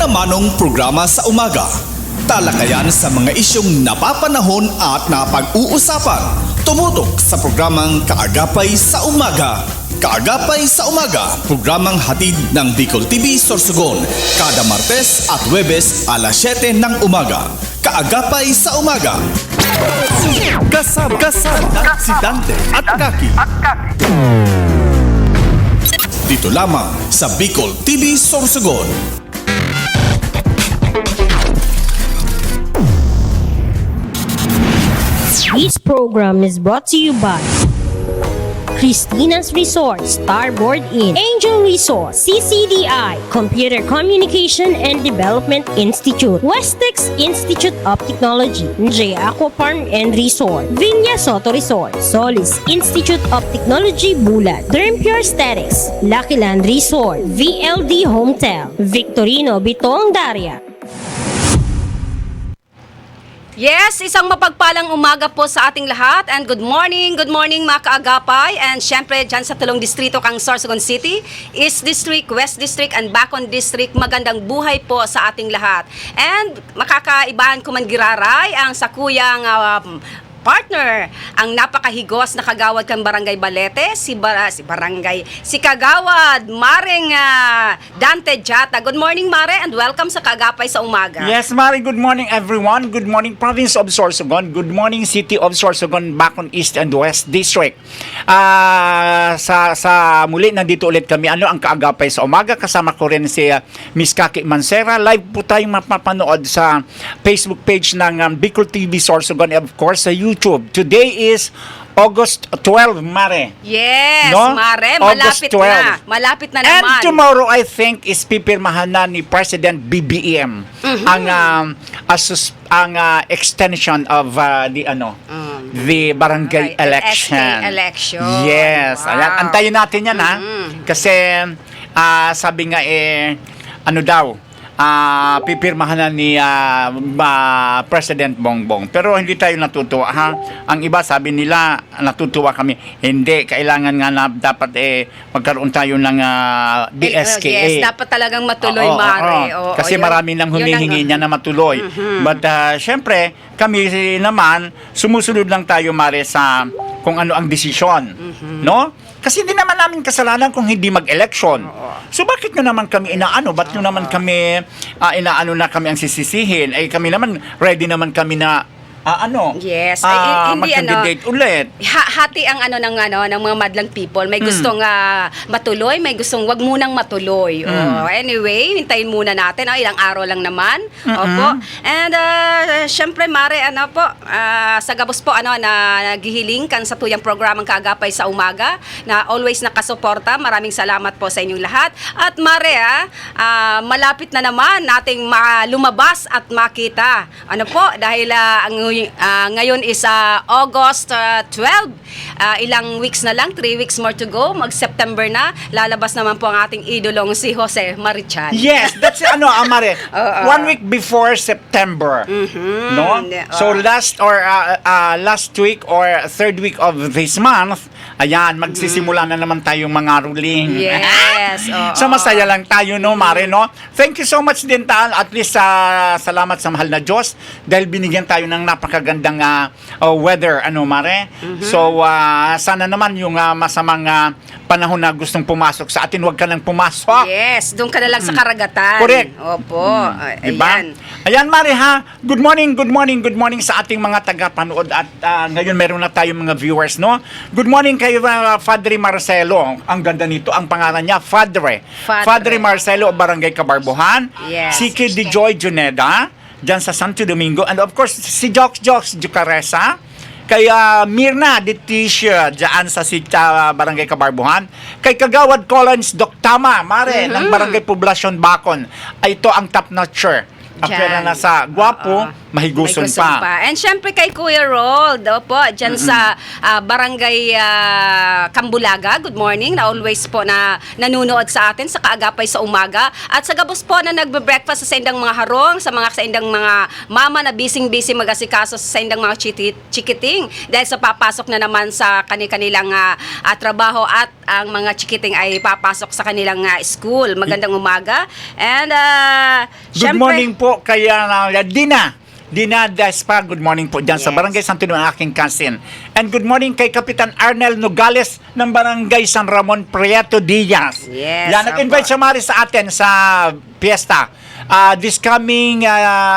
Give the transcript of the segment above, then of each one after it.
Manamanong programa sa umaga. Talakayan sa mga isyong napapanahon at napag-uusapan. Tumutok sa programang Kaagapay sa Umaga. Kaagapay sa Umaga, programang hatid ng Bicol TV Sorsogon. Kada Martes at Huwebes alas 7 ng umaga. Kaagapay sa Umaga. Kasama si Dante at Kaki. Dito lamang sa Bicol TV Sorsogon. This program is brought to you by Christina's Resort, Starboard Inn, Angel Resort, CCDI, Computer Communication and Development Institute, Westex Institute of Technology, J Aqua Farm and Resort, Vinya Soto Resort, Solis Institute of Technology Bulat, Dream Pure Aesthetics, Lucky Land Resort, VLD Hometel, Victorino Bitong Daria. Yes, isang mapagpalang umaga po sa ating lahat and good morning mga kaagapay and syempre dyan sa tulong distrito kang Sorsogon City, East District, West District and Bacon District, magandang buhay po sa ating lahat. And makakaibahan ko man giraray ang sakuyang partner, ang napakahigos na kagawad kang Barangay Balete, si Kagawad Maring Dante Jata. Good morning, Mare, and welcome sa Kaagapay sa Umaga. Yes, Mari, good morning everyone. Good morning Province of Sorsogon. Good morning City of Sorsogon, Bacon East and West District. Sa muli, nandito ulit kami. Ano ang Kaagapay sa Umaga? Kasama ko rin si Miss Kaki Mancera. Live po tayong mapapanood sa Facebook page ng Bicol TV Sorsogon and of course sa YouTube. Today is August 12, Mare. Yes, no? Mare, August malapit 12. na. Malapit na And naman. tomorrow, I think, is pipirmahan na ni President BBM ang extension of the barangay election. SK election. Yes. Wow. Ayan, antayin natin yan, ha? Kasi, sabi nga, pipirmahan na ni President Bongbong. Pero hindi tayo natutuwa, ha? Ang iba sabi nila natutuwa kami. Hindi, kailangan nga na dapat magkaroon tayo ng DSKA. Yes, dapat talagang matuloy, Mare. Oo, kasi marami nang humihingi niya na matuloy. But syempre, kami naman sumusunod lang tayo, Mare, sa kung ano ang desisyon, no? Kasi hindi naman namin kasalanan kung hindi mag-election. So bakit nyo naman kami inaano? Ba't nyo naman kami inaano na kami ang sisisihin? Ay kami naman, ready naman kami na Yes, hindi mag-candidate ulit. Hati ang ng mga madlang people. May gustong matuloy, may gustong wag munang matuloy. Anyway, hintayin muna natin. Ilang araw lang naman. Opo. And syempre Mare, sa gabos po na naghihiling kan sa tuyang programang Kaagapay sa Umaga na always nakasuporta. Maraming salamat po sa inyong lahat. At Mare, malapit na naman nating lumabas at makita. Dahil ngayon is August 12. Ilang weeks na lang, 3 weeks more to go. Mag-September na. Lalabas naman po ang ating idolong si Jose Marichan. Yes, that's Mare. 1 week before September. No? So last week or third week of this month, ayan, magsisimula na naman tayong mga ruling. Yes. So masaya lang tayo, no, Mare, no? Thank you so much din, at least salamat sa mahal na Diyos dahil binigyan tayo ng napakagandang weather, Mare. So sana naman yung masamang panahon na gustong pumasok sa atin, huwag ka nang pumasok. Yes, doon ka na lang sa karagatan. Correct. Opo. Diba? Ayan, Mare, ha? Good morning sa ating mga tagapanood at ngayon meron na tayong mga viewers, no? Good morning kay Fadre Marcelo. Ang ganda nito, ang pangalan niya, Fadre Marcelo, Barangay Kabarbuhan. Yes. Si Kid Joy Juneda, dyan sa Santo Domingo. And of course, si Jox Jucaresa. Kay Mirna Detisha, dyan sa Barangay Kabarbuhan. Kay Kagawad Collins Doctama, Mare, ng Barangay Poblacion Bacon. Ito ang top notcher. Apera na sa gwapo, mahiguson May kusog pa. And syempre kay Kuya Rold, opo, dyan sa Barangay Cambulaga, good morning, na always po na nanunood sa atin sa Kaagapay sa Umaga. At sa gabos po na nagbe-breakfast sa indang mga harong, sa indang mga mama na busy mag-asikaso sa indang mga chikiting. Dahil sa papasok na naman sa kanilang trabaho at ang mga chikiting ay papasok sa kanilang school. Magandang umaga. And Good morning po kay Dina Despa, good morning po dyan sa Yes. Barangay Santo Niño, ang aking cousin. And good morning kay Kapitan Arnel Nogales ng Barangay San Ramon Prieto Diaz. Yes, Yan, nag-invite apo. siya Mari sa atin sa fiesta. This coming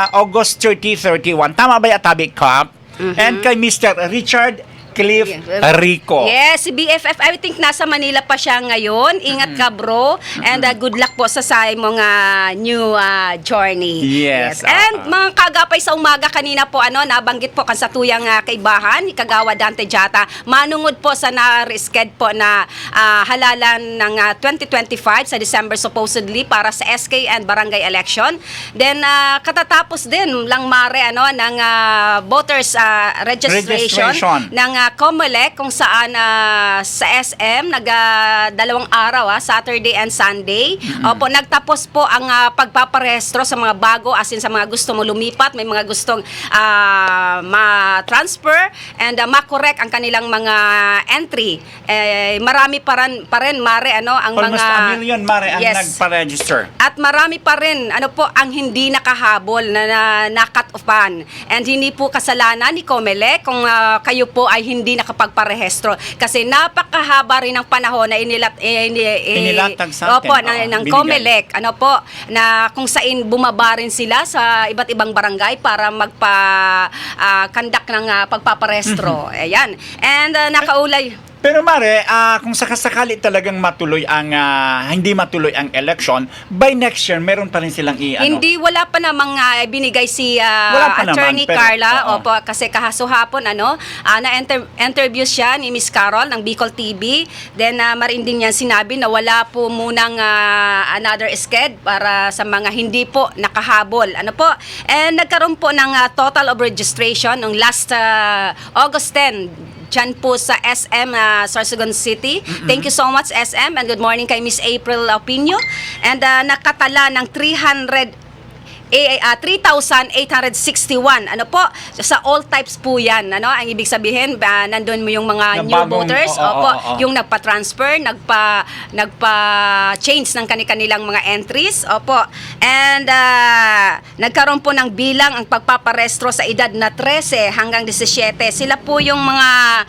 August 30-31. Tama ba yung Tabi Cup? And kay Mr. Richard Cliff Rico. Yes, si BFF, I think nasa Manila pa siya ngayon. Ingat ka, bro. And good luck po sa mong new journey. Yes. And mga Kaagapay sa Umaga, kanina po, nabanggit po kan sa tuyang kaibahan, ni Kagawa Dante Jata, manungod po sa na-risked po na halalan ng 2025 sa December supposedly para sa SK and barangay election. Then, katatapos din lang mare ng voters registration ng COMELEC kung saan sa SM dalawang araw, Saturday and Sunday. Opo, nagtapos po ang pagpaparehistro sa mga bago, as in sa mga gusto mo lumipat, may mga gustong ma-transfer and ma-correct ang kanilang mga entry. Marami pa rin mare ang Almost mga a million, Mari, ang Yes. nagpa-register. At marami pa rin ang hindi nakahabol na na-cut offan. And hindi po kasalanan ni COMELEC kung kayo po ay hindi nakapagparehistro. Kasi napakahaba rin ng panahon na Inilatag sa atin. Opo, Oo, ng binigay. COMELEC. Na kung saan bumaba rin sila sa iba't ibang barangay para magpa-conduct ng pagpaparehistro. Ayan. And nakaulay. Pero Mare, kung sakasakali talagang hindi matuloy ang election, by next year, meron pa rin silang Hindi, wala pa namang binigay si Wala pa naman, Attorney pero, Carla. oo. Opo, kasi kahapon na-interview siya ni Miss Carol ng Bicol TV. Then, marin din niya sinabi na wala po munang another sked para sa mga hindi po nakahabol. And nagkaroon po ng total of registration ng last August 10. Diyan po sa SM Sorsogon City. Thank you so much, SM. And good morning kay Miss April Opinio. And nakatala ng 3,861. Sa all types po yan. Ang ibig sabihin, nandun mo yung mga Na new bagong- voters. oo. Yung nagpa-transfer, nagpa-change ng kanilang mga entries. Opo. And nagkaroon po ng bilang ang pagpaparestro sa edad na 13 hanggang 17. Sila po yung mga,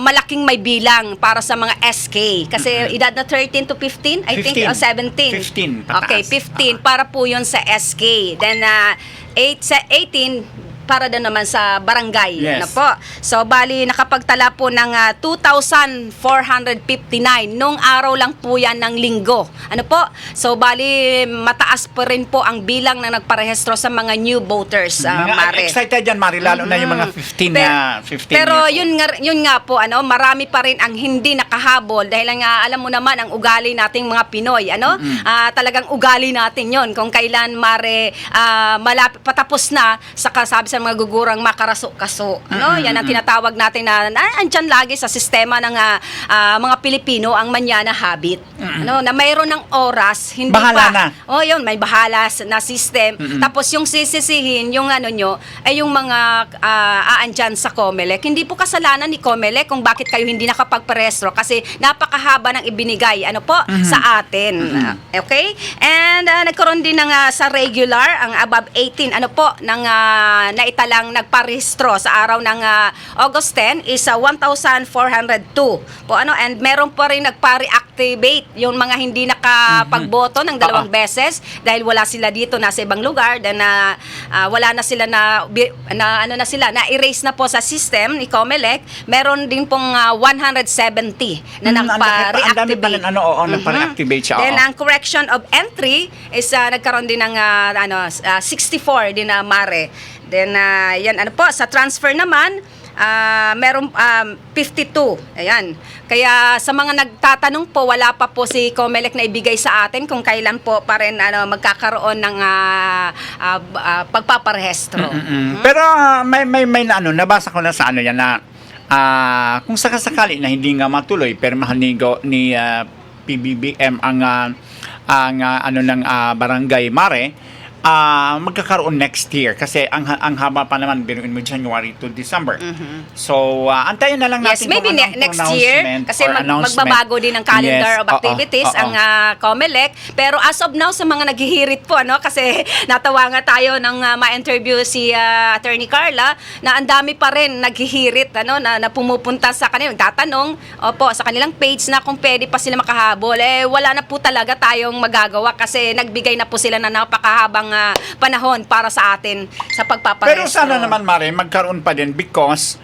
malaking may bilang para sa mga SK. Kasi edad na 13 to 15, I think, 15. o 17. 15, pataas. Okay, 15 para po yun sa SK. Then 18 para din naman sa barangay. Yes. Po. So, bali, nakapagtala po ng 2,459. Nung araw lang po yan ng linggo. So, bali, mataas pa rin po ang bilang na nagparehistro sa mga new voters, Mare. Excited yan, Mari, lalo na yung mga 15 Pero years old. yun nga po, marami pa rin ang hindi nakahabol dahil nga alam mo naman ang ugali nating mga Pinoy, talagang ugali natin yon kung kailan Mare malapit patapos na sa kasabi sa mga gugurang makaraso-kaso. Yan ang tinatawag natin na andyan lagi sa sistema ng mga Pilipino ang manyana habit. Na mayroon ng oras, hindi Bahala pa. na. Yun, may bahala na system. Tapos yung sisisihin, yung nyo, ay yung mga aandyan sa COMELEC. Hindi po kasalanan ni COMELEC kung bakit kayo hindi nakapagparehistro kasi napakahaba ng ibinigay sa atin. Okay? And nagkaroon din ng sa regular, ang above 18, ng naitalang nagparehistro sa araw ng August 10 is 1,402. And meron pa rin nagpa-reactivate yung mga hindi nakapagboto ng dalawang beses dahil wala sila dito, nasa ibang lugar, then wala na sila na-erase na po sa system ni COMELEC. Meron din pong 170 na Ang dami pa rin, nagpa-reactivate. nagpa-reactivate siya. Then, ang correction of entry is nagkaroon din ng 64 din na Mare. Then, yan, sa transfer naman, meron 52. Ayan. Kaya sa mga nagtatanong po, wala pa po si COMELEC na ibigay sa atin kung kailan po pa rin magkakaroon ng pagpaparehistro. Pero may na nabasa ko na sa yan na kung sakasakali na hindi nga matuloy, pero mahal ni PBBM ang Barangay Mare, magkakaroon next year kasi ang haba pa naman, biruin mo January to December. So antayin na lang Yes, natin maybe kung anong next year pronouncement kasi or announcement. magbabago din ang calendar Yes, of activities oo. ang COMELEC. Pero as of now, sa mga naghihirit po, kasi natawa nga tayo ng ma-interview si Attorney Carla na ang dami pa rin naghihirit na pumupunta sa kanila, nagtatanong sa kanilang page na kung pwede pa sila makahabol. Wala na po talaga tayong magagawa kasi nagbigay na po sila na napakahabang panahon para sa atin sa pagpaparehistro. Pero sana naman, Mare, magkaroon pa din because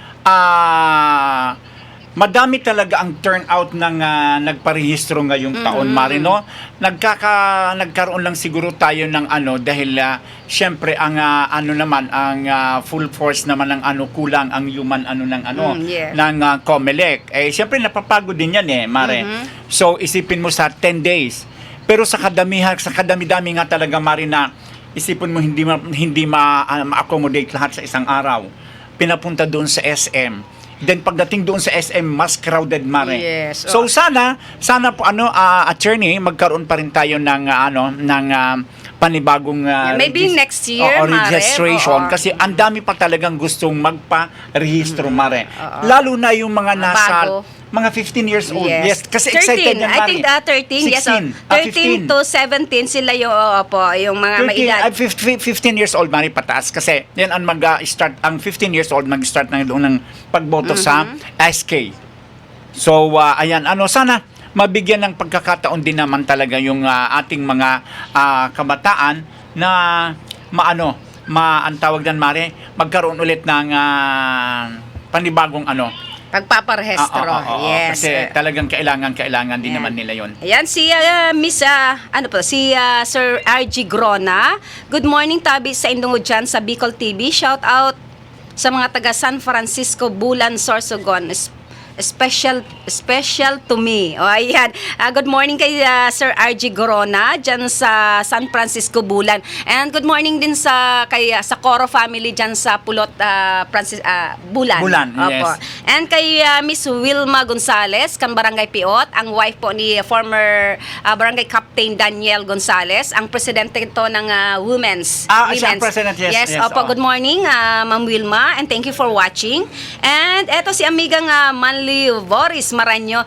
madami talaga ang turnout ng nagparehistro ngayong taon, Mare, no? Nagkaroon lang siguro tayo ng dahil syempre ang ang full force naman ng kulang ang human yes. ng COMELEC. Syempre napapagod din yan Mare. So isipin mo sa 10 days. Pero sa kadami-dami nga talaga, Mare, na isipin mo hindi ma-accommodate lahat sa isang araw. Pinapunta doon sa SM. Then pagdating doon sa SM, mas crowded, Mare. Yes. So sana po attorney, magkaroon pa rin tayo ng panibagong maybe next year, Mare. registration Oo. kasi ang dami pa talagang gustong magpa-rehistro, Mare. Lalo na yung mga nasa Bago. mga 15 years old. Yes. Kasi 13. excited yan, I Mare. think 13. Yes. 13 15. to 17 sila yung mga 13, maedad. 15 years old, Mari, pataas. Kasi yan ang mag-start, ang 15 years old mag-start na doon ng pagboto sa SK. So, ayan, sana mabigyan ng pagkakataon din naman talaga yung ating mga kabataan na ang tawag dan, Mari, magkaroon ulit ng panibagong Pagpaparehistro. Yes. Kasi talagang kailangan din naman nila yon. Ayan, si Miss, si Sir RG Grona. Good morning, Tabi, sa Indongo dyan sa Bicol TV. Shout out sa mga taga San Francisco, Bulan, Sorsogon. Special to me. Ayan. Good morning kay Sir RG Grona dyan sa San Francisco, Bulan. And good morning din sa Coro family dyan sa Pulot, Bulan. Bulan, Opo. yes. And kay Miss Wilma Gonzales, kang Barangay Piot, ang wife po ni former Barangay Captain Daniel Gonzales, ang presidente ito ng Women's. Siya ang president, yes. Opo, good morning, Ma'am Wilma, and thank you for watching. And eto si amigang Manly Boris Maranyo.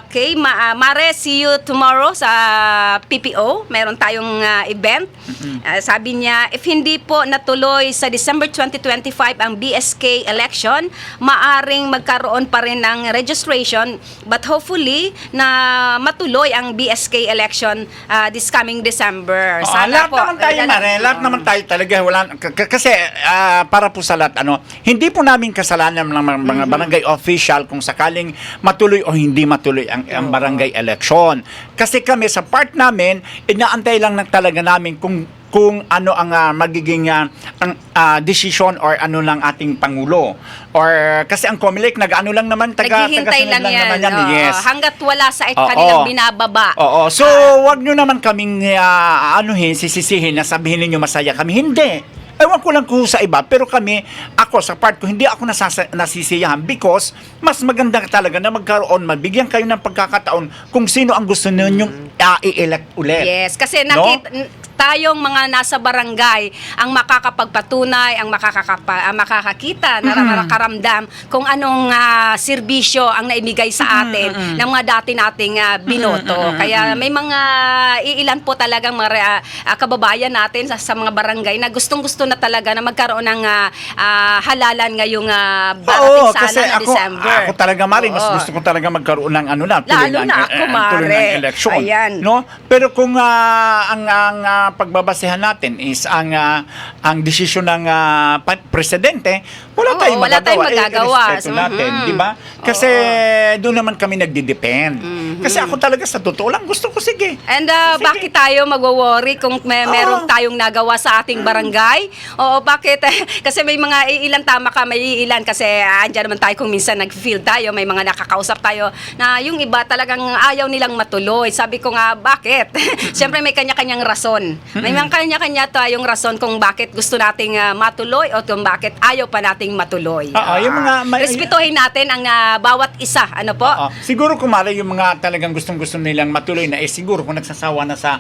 Okay, Mare, see you tomorrow sa PPO. Meron tayong event. Sabi niya, if hindi po natuloy sa December 2025 ang BSK election, maaring magkaroon pa rin ng registration, but hopefully na matuloy ang BSK election this coming December. Lahat naman tayo, Mare. Lahat naman tayo talaga. Kasi para po sa lahat, hindi po namin kasalanan ng mga barangay official kung sakaling matuloy o hindi matuloy ang barangay election. Kasi kami sa part namin, inaantay lang talaga namin kung ano ang magiging decision or ng ating Pangulo. Or kasi ang COMELEC nag-ano lang naman, naghihintay lang yan. Yes. Hanggat wala sa kanilang binababa. Oo. So, wag nyo naman kaming sisisihin na sabihin ninyo masaya kami. Hindi. Ewan ko lang kung sa iba, pero ako sa part ko, hindi ako nasisiyahan because mas maganda talaga na mabigyan kayo ng pagkakataon kung sino ang gusto ninyong i-elect ulit. Yes, kasi No? tayong mga nasa barangay ang makakapagpatunay, ang makakakita, nakakaramdam kung anong serbisyo ang naibigay sa atin ng mga dati nating binoto. Kaya may mga iilan po talagang mga kababayan natin sa mga barangay na gustong-gusto na talaga na magkaroon ng halalan ngayong darating kasi sana na December. ako talaga, Mari, mas Oo. gusto ko talaga magkaroon ng tuloy Lalo na ako, tuloy Mare. ng eleksyon. Ayan. No? Pero kung ang pagbabasehan natin is ang desisyon ng presidente, wala Oo, tayong wala tayong magagawa. magagawa. Irespeto natin, di ba? Kasi doon naman kami nagdi-depend. Kasi ako talaga sa totoo lang, gusto ko sige. And Sige. bakit tayo magwo-worry kung meron tayong nagawa sa ating barangay? Oo, bakit? Kasi may mga ilan, tama ka, may ilan kasi andyan naman tayo kung minsan nag-feel tayo, may mga nakakausap tayo na yung iba talagang ayaw nilang matuloy. Sabi ko nga, bakit? Siyempre may kanya-kanyang rason. May mga kanya-kanya tayong rason kung bakit gusto nating matuloy o kung bakit ayaw pa nating matuloy. Oo, yung mga respetuhin natin ang bawat isa. Ano po? Oo. Siguro kumare yung mga talagang gustong-gusto nilang matuloy na siguro kung nagsasawa na sa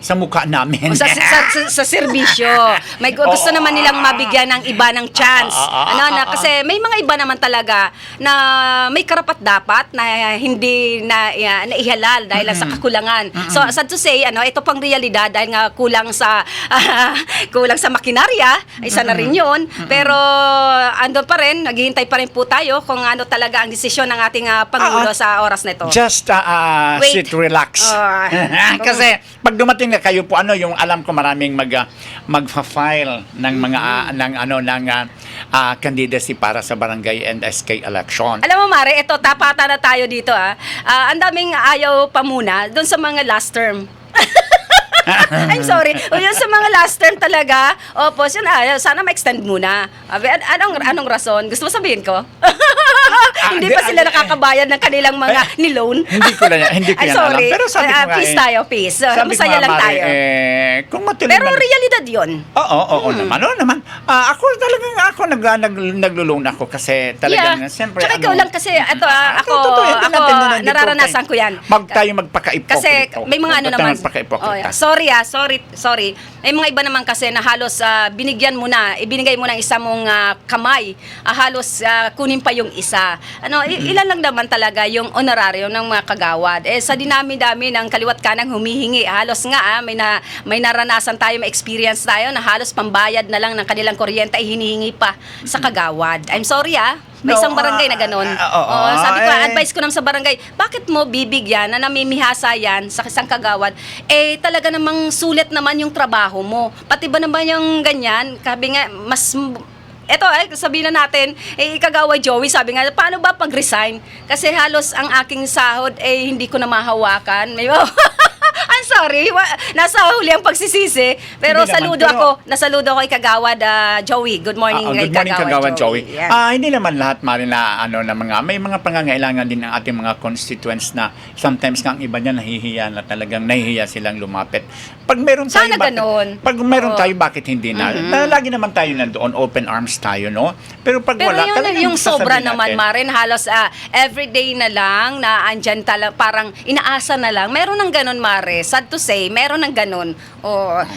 sa mukha namin. Sa serbisyo. May gusto naman nilang mabigyan ng iba ng chance. Kasi may mga iba naman talaga na may karapat dapat na hindi na ihalal dahil sa kakulangan. So sad to say, ito pang realidad dahil nga kulang sa makinarya, isa na rin 'yun. Pero andun pa rin, naghihintay pa rin po tayo kung ano talaga ang desisyon ng ating pangulo sa oras na ito. Just Wait. sit, relax. Kasi pag dumating na kayo po yung alam ko maraming magfa-file ng mga candidacy para sa barangay and SK election. Alam mo, Mare, ito, tapatan na tayo dito. Ang daming ayaw pa muna doon sa mga last term. I'm sorry. Yun sa mga last term talaga, opo, sana ma-extend muna. Anong rason? Gusto mo sabihin ko? Hindi pa sila nakakabayad ng kanilang mga ni-loan. Hindi ko yan alam. Sorry. Pero sabi ko nga peace tayo, peace. Masaya lang tayo. Kung matuloy Pero realidad yun. Oo naman. Oo naman. Ako naglo-loan ako kasi talagang siyempre Tsaka ikaw lang kasi ako nararanasan ko yan. Tayo magpaka-ipokrito. Kasi may mga naman. Magpaka-ipokrito. Sorry. May mga iba naman kasi na halos ibinigay mo ng isa mong kamay, halos kunin pa yung isa. Ilan lang naman talaga yung honoraryo ng mga kagawad. Sa dinami-dami ng kaliwat kanang humihingi, halos nga may naranasan tayo, may experience tayo na halos pambayad na lang ng kanilang kuryente ay hinihingi pa sa kagawad. I'm sorry may isang barangay na ganun. Sabi ko, advice ko naman sa barangay, bakit mo bibigyan na namimihasa yan sa isang kagawad? Talaga namang sulit naman yung trabaho mo. Pati ba naman yung ganyan? Sabi nga, sabihin na natin, kagawad Joey, sabi nga, paano ba pag-resign? Kasi halos ang aking sahod, hindi ko na mahawakan. I'm sorry, nasa huli ang pagsisisi. Pero nasaludo ako kay Kagawad Joey. Good morning, good morning, Kagawad Joey. Yeah. Hindi naman lahat may mga pangangailangan din ng ating mga constituents na sometimes nga ang iba niya nahihiya na talagang nahihiya silang lumapit. Pag meron tayo, Sana ganun. Pag meron tayo, bakit hindi na? Lagi naman tayo nandoon, open arms tayo, no? Pero pag wala, talagang yung sobra sasabihin naman, natin. Maren, halos everyday na lang, na andyan parang inaasa na lang. Meron ng ganun, Mare. Sad to say, meron ng ganun.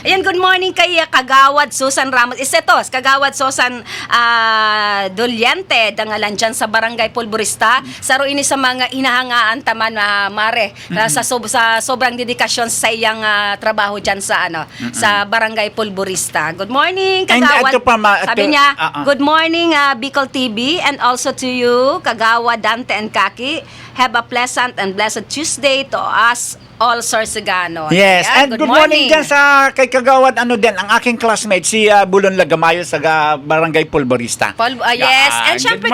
Ayan, good morning kay Kagawad Susan Ramos. Kagawad Susan Doliente, dangalan dyan sa Barangay Pulburista. Saro ini sa mga inahangaan taman, Mare, sa sobrang dedikasyon sa iyang trabaho dyan sa Barangay Pulburista. Good morning, Kagawad. Sabi niya, good morning, Bicol TV, and also to you, Kagawad Dante and Kaki. Have a pleasant and blessed Tuesday to us all Sorsoganos. Yes, Ayan, and good morning dyan kay Kagawad ang aking classmate, si Bulon Lagamayo sa Barangay Pulborista. Yes, and syempre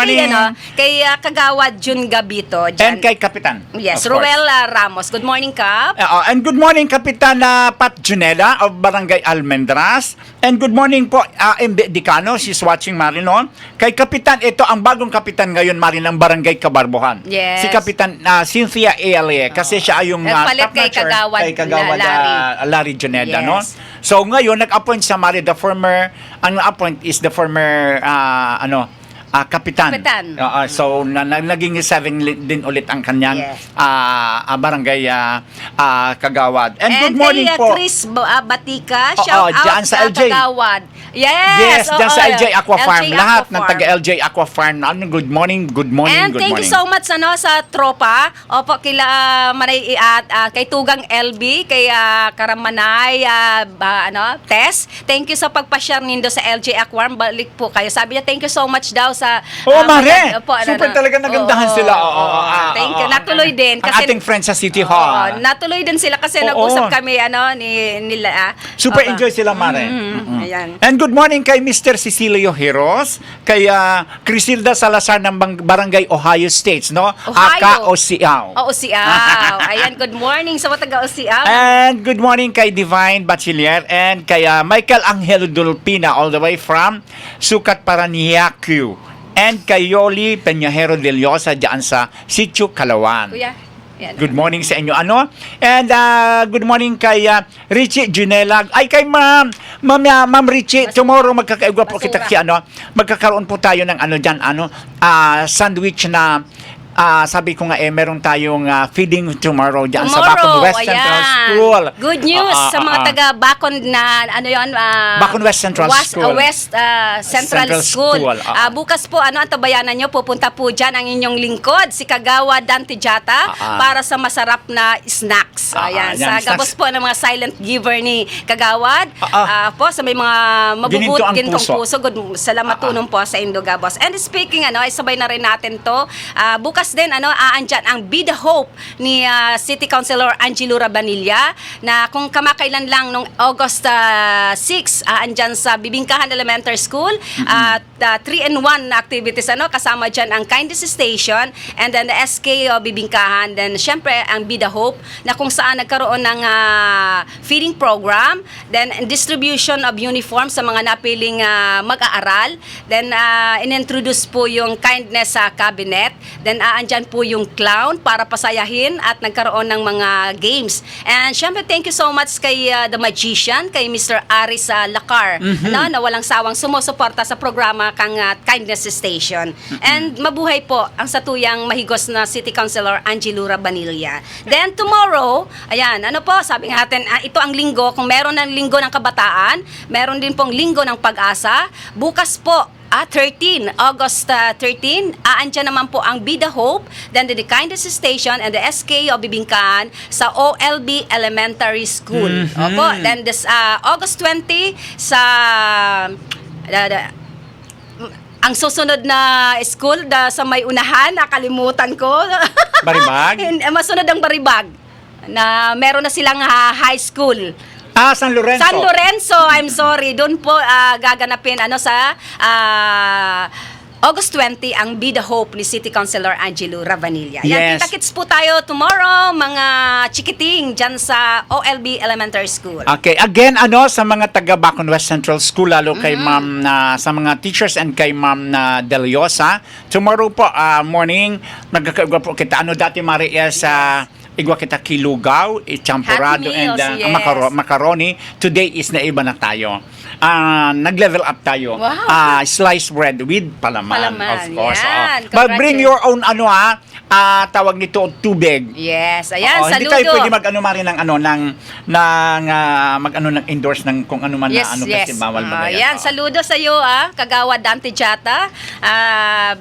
kay Kagawad Jun Gabito. And kay Kapitan. Yes, of course. Ruel Ramos. Good morning, Kap. And good morning, Kapitan Pat Junela of Barangay Almendras. And good morning po, MB Dicano, she's watching Marinon. Kay Kapitan, ito ang bagong Kapitan ngayon, Marin, ng Barangay Kabarbohan. Yes. Si Kapitan Cynthia Elie, kasi siya ay yung Nagpalit top notcher kay Kagawad Larry Juneda, Yes. no? So ngayon, nag-appoint sa Mari, ang na-appoint is the former, Kapitan. So, naging 7 din ulit ang kanyang barangay Kagawad. And good morning kay po. Chris Batika, shout out dyan sa LJ. Kagawad. Yes, Dyan sa LJ Aqua Farm. LJ Lahat Aqua ng Farm. taga LJ Aqua Farm. Good morning, good morning, And good thank morning. you so much sa tropa. Opo, kila Manay kay Tugang LB, kay Karamanay, Tess. Thank you sa pagpa-share nindo sa LJ Aquarium. Balik po kayo. Sabi niya, thank you so much daw sa sa... Oo, maganda Mare. po, Super talaga nagandahan Oo, sila. oo, thank you. Natuloy din. Ang ating friends sa City Oo, Hall. natuloy din sila kasi Oo. nag-usap kami nila. Super Oo. enjoy sila, Mare. Ayan. And good morning kay Mr. Cecilio Heros, kay Crisilda Salazar ng Barangay Ohio States, no? Ohio. Aka Osiaw. Oo, Osiaw. Ayan, good morning sa mga taga-Osiaw. And good morning kay Divine Bachiller and kay Michael Angel Dulpina all the way from Sucat, Paranaque. And kay Yoli Peñahero de Llosa dyan sa Sitio Calawan. Kuya. Ayan. Good morning sa inyo. And good morning kay Richie Junela. Ay kay Ma'am Richie, tomorrow magkakaigwa po kita magkakaroon po tayo ng sandwich na sabi ko nga meron tayong feeding tomorrow dyan sa Bacon West Central ayan. School. Good news sa mga taga Bacon na Bacon West Central School. West Central School. Bukas po ang tabayanan nyo, pupunta po dyan ang inyong lingkod, si Kagawa Dante Jata, para sa masarap na snacks. Ayan, sa snacks. gabos po ng mga silent giver ni Kagawad. Po sa may mga Ginintong ginintong puso. puso. Salamat tunong po sa Indo Gabos. And speaking, isabay na rin natin to. Bukas din, aandyan ang Be the Hope ni City Councilor Angelo Rabanilla na kung kamakailan lang nung August 6, aandyan sa Bibingkahan Elementary School at 3-in-1 na activities, kasama dyan ang Kindness Station and then the SK Bibingkahan, then syempre ang Be the Hope na kung saan nagkaroon ng feeding program, then distribution of uniform sa mga napiling mag-aaral, then inintroduce po yung Kindness Cabinet, then andyan po yung clown para pasayahin at nagkaroon ng mga games. And syempre, thank you so much kay the magician, kay Mr. Aris Lacar, na walang sawang sumusuporta sa programa kang Kindness Station. And mabuhay po ang satuyang mahigos na City Councilor Angelo Rabanilla. Then tomorrow, ayan, sabi nga natin, ito ang linggo, kung meron ng linggo ng kabataan, meron din pong linggo ng pag-asa. Bukas po, August 13, aandyan naman po ang Be the Hope, then the Kindness Station and the SK o Bibingkahan sa OLB Elementary School. Opo, then this August 20 sa ang susunod na school sa may unahan, nakalimutan ko. Baribag? Masunod ang Baribag na meron na silang high school. San Lorenzo. San Lorenzo, I'm sorry. Doon po gaganapin sa August 20 ang Be the Hope ni City Councilor Angelo Rabanilla. Yan, Yes. kita-kits po tayo tomorrow, mga chikiting dyan sa OLB Elementary School. Okay, again, sa mga taga Bacon West Central School, lalo kay Ma'am sa mga teachers and kay Ma'am Deliosa, tomorrow po, morning, nagkakaigwa po kita, dati Maria sa igwa kita kilugaw, champurado, Happy and meals, yes. macaroni. Today is naiba na tayo. Nag-level up tayo. Wow. Sliced bread with palaman, of course. Yan. But bring your own tawag nito tubig. Yes, ayan, Hindi saludo. tayo pwede ng endorse ng kung ano man kasi bawal ba Ayan, saludo sa iyo, Kagawa Dante Jata.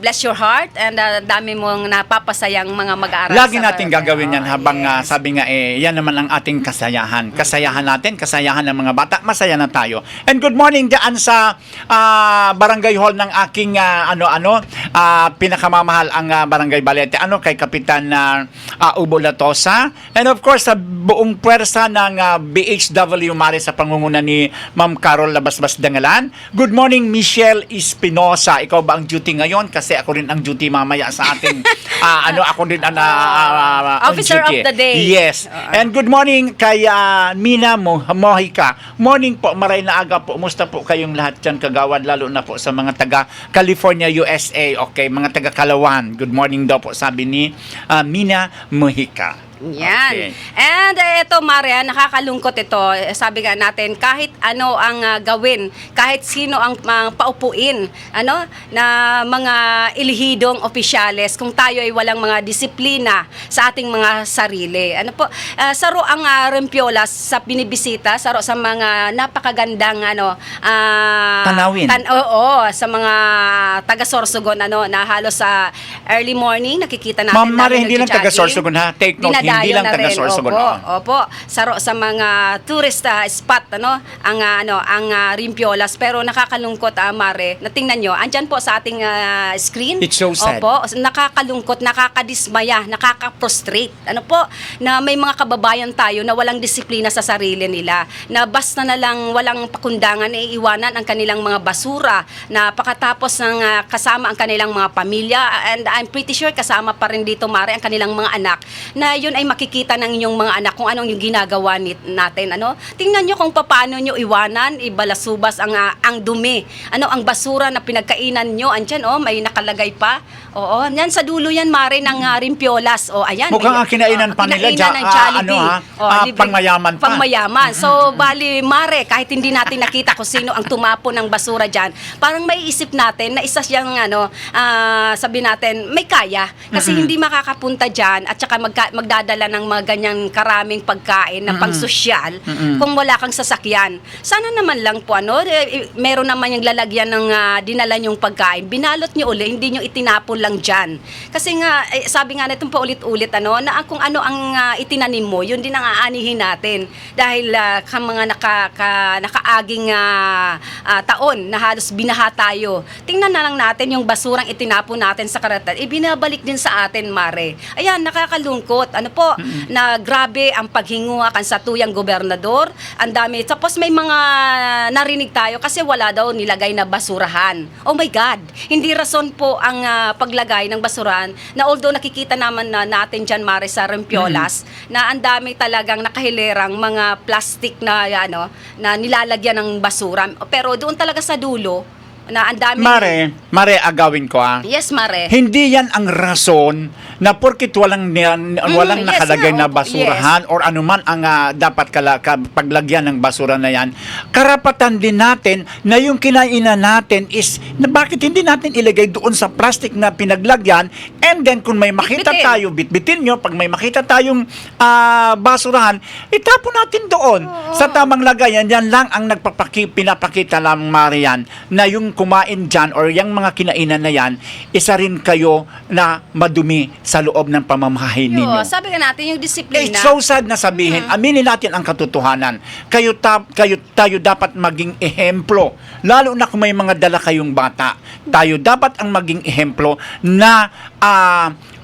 Bless your heart and dami mong napapasayang mga mag-aaral. Lagi natin gagawin yan habang yes. sabi nga yan naman ang ating kasayahan. Kasayahan natin, kasayahan ng mga bata, masaya na tayo. And good morning dyan sa barangay hall ng aking pinakamamahal ang barangay Balete. Kay Kapitan Ubo Latosa. And of course, sa buong pwersa ng BHW Mare sa pangunguna ni Ma'am Carol Labasbas Dangalan. Good morning, Michelle Espinosa. Ikaw ba ang duty ngayon? Kasi ako rin ang duty mamaya sa ating ako din ang Officer duty. of the day. Yes. And good morning kay Mina Mojica. Morning po, maray na aga po. Musta po kayong lahat dyan, kagawad, lalo na po sa mga taga California, USA. Okay, mga taga Kalawan. Good morning daw po, sabi ni Mina Mojica. Yan. Okay. And ito, Maria, nakakalungkot ito. Sabi nga natin, kahit ano ang gawin, kahit sino ang paupuin, na mga ilihidong opisyales, kung tayo ay walang mga disiplina sa ating mga sarili. Saro ang Rempiolas sa binibisita, saro sa mga napakagandang Tanawin. Oo, sa mga taga Sorsogon, na halos sa early morning, nakikita natin. Ma'am Mare, dami hindi lang nagja-jogging. taga Sorsogon ha. Take note, hindi Dumadayo hindi lang na taga rin. Sorsogon. Opo. Sa mga tourist spot ang Rimpiolas, pero nakakalungkot, Mare. Natingnan nyo, andyan po sa ating screen. It's so sad. Opo, nakakalungkot, nakakadismaya, nakaka-prostrate. Na may mga kababayan tayo na walang disiplina sa sarili nila, na basta na lang walang pakundangan, iiwanan ang kanilang mga basura, na pakatapos ng kasama ang kanilang mga pamilya, and I'm pretty sure kasama pa rin dito, Mare, ang kanilang mga anak, na yun ay makikita ng inyong mga anak kung anong yung ginagawa natin. Tingnan nyo kung paano nyo iwanan, ibalasubas ang dumi. Ang basura na pinagkainan nyo, andyan, may nakalagay pa. Oo, yan sa dulo yan, Mare, ng Rimpiolas. Ayan. Mukhang ang kinainan pa nila, kinainan ng Jollibee. Libre. Pangmayaman pa. Pangmayaman. So, bali, Mare, kahit hindi natin nakita kung sino ang tumapo ng basura dyan, parang may isip natin na isa siyang, sabi natin, may kaya. Kasi hindi makakapunta dyan at saka magdadala ng mga ganyang karaming pagkain na pangsosyal kung wala kang sasakyan. Sana naman lang po, meron naman yung lalagyan ng dinala nyong pagkain. Binalot nyo uli, hindi nyo itinapon lang dyan. Kasi nga, sabi nga natin pa ulit-ulit, na kung ano ang itinanim mo, yun din ang aanihin natin. Dahil mga nakaaging taon na halos binaha tayo. Tingnan na lang natin yung basurang itinapon natin sa karatan. Ibinabalik din sa atin, Mare. Ayan, nakakalungkot. Na grabe ang paghinguha kan sa tuyang gobernador. Ang dami. Tapos may mga narinig tayo kasi wala daw nilagay na basurahan. Oh my God! Hindi rason po ang paglagay ng basurahan na although nakikita naman natin dyan, Mare, sa Rimpiolas, na ang dami talagang nakahilerang mga plastic na nilalagyan ng basura. Pero doon talaga sa dulo, na ang dami. Mare, agawin ko Yes, Mare. Hindi yan ang rason na porkit walang yes, nakalagay na opo, basurahan or anuman ang dapat paglagyan ng basura na yan. Karapatan din natin na yung kinainan natin is na bakit hindi natin ilagay doon sa plastic na pinaglagyan, and then kung may makita Bitbitin. tayo, bitbitin nyo, pag may makita tayong basurahan, itapon natin doon sa tamang lagayan. Yan lang ang pinapakita lang, Marian, na yung kumain dyan or yung mga kinainan na yan, isa rin kayo na madumi sa loob ng pamamahay ninyo. Sabi ka natin, yung disiplina. It's so sad na sabihin, aminin natin ang katotohanan. Tayo dapat maging ehemplo. Lalo na kung may mga dala kayong bata. Tayo dapat ang maging ehemplo na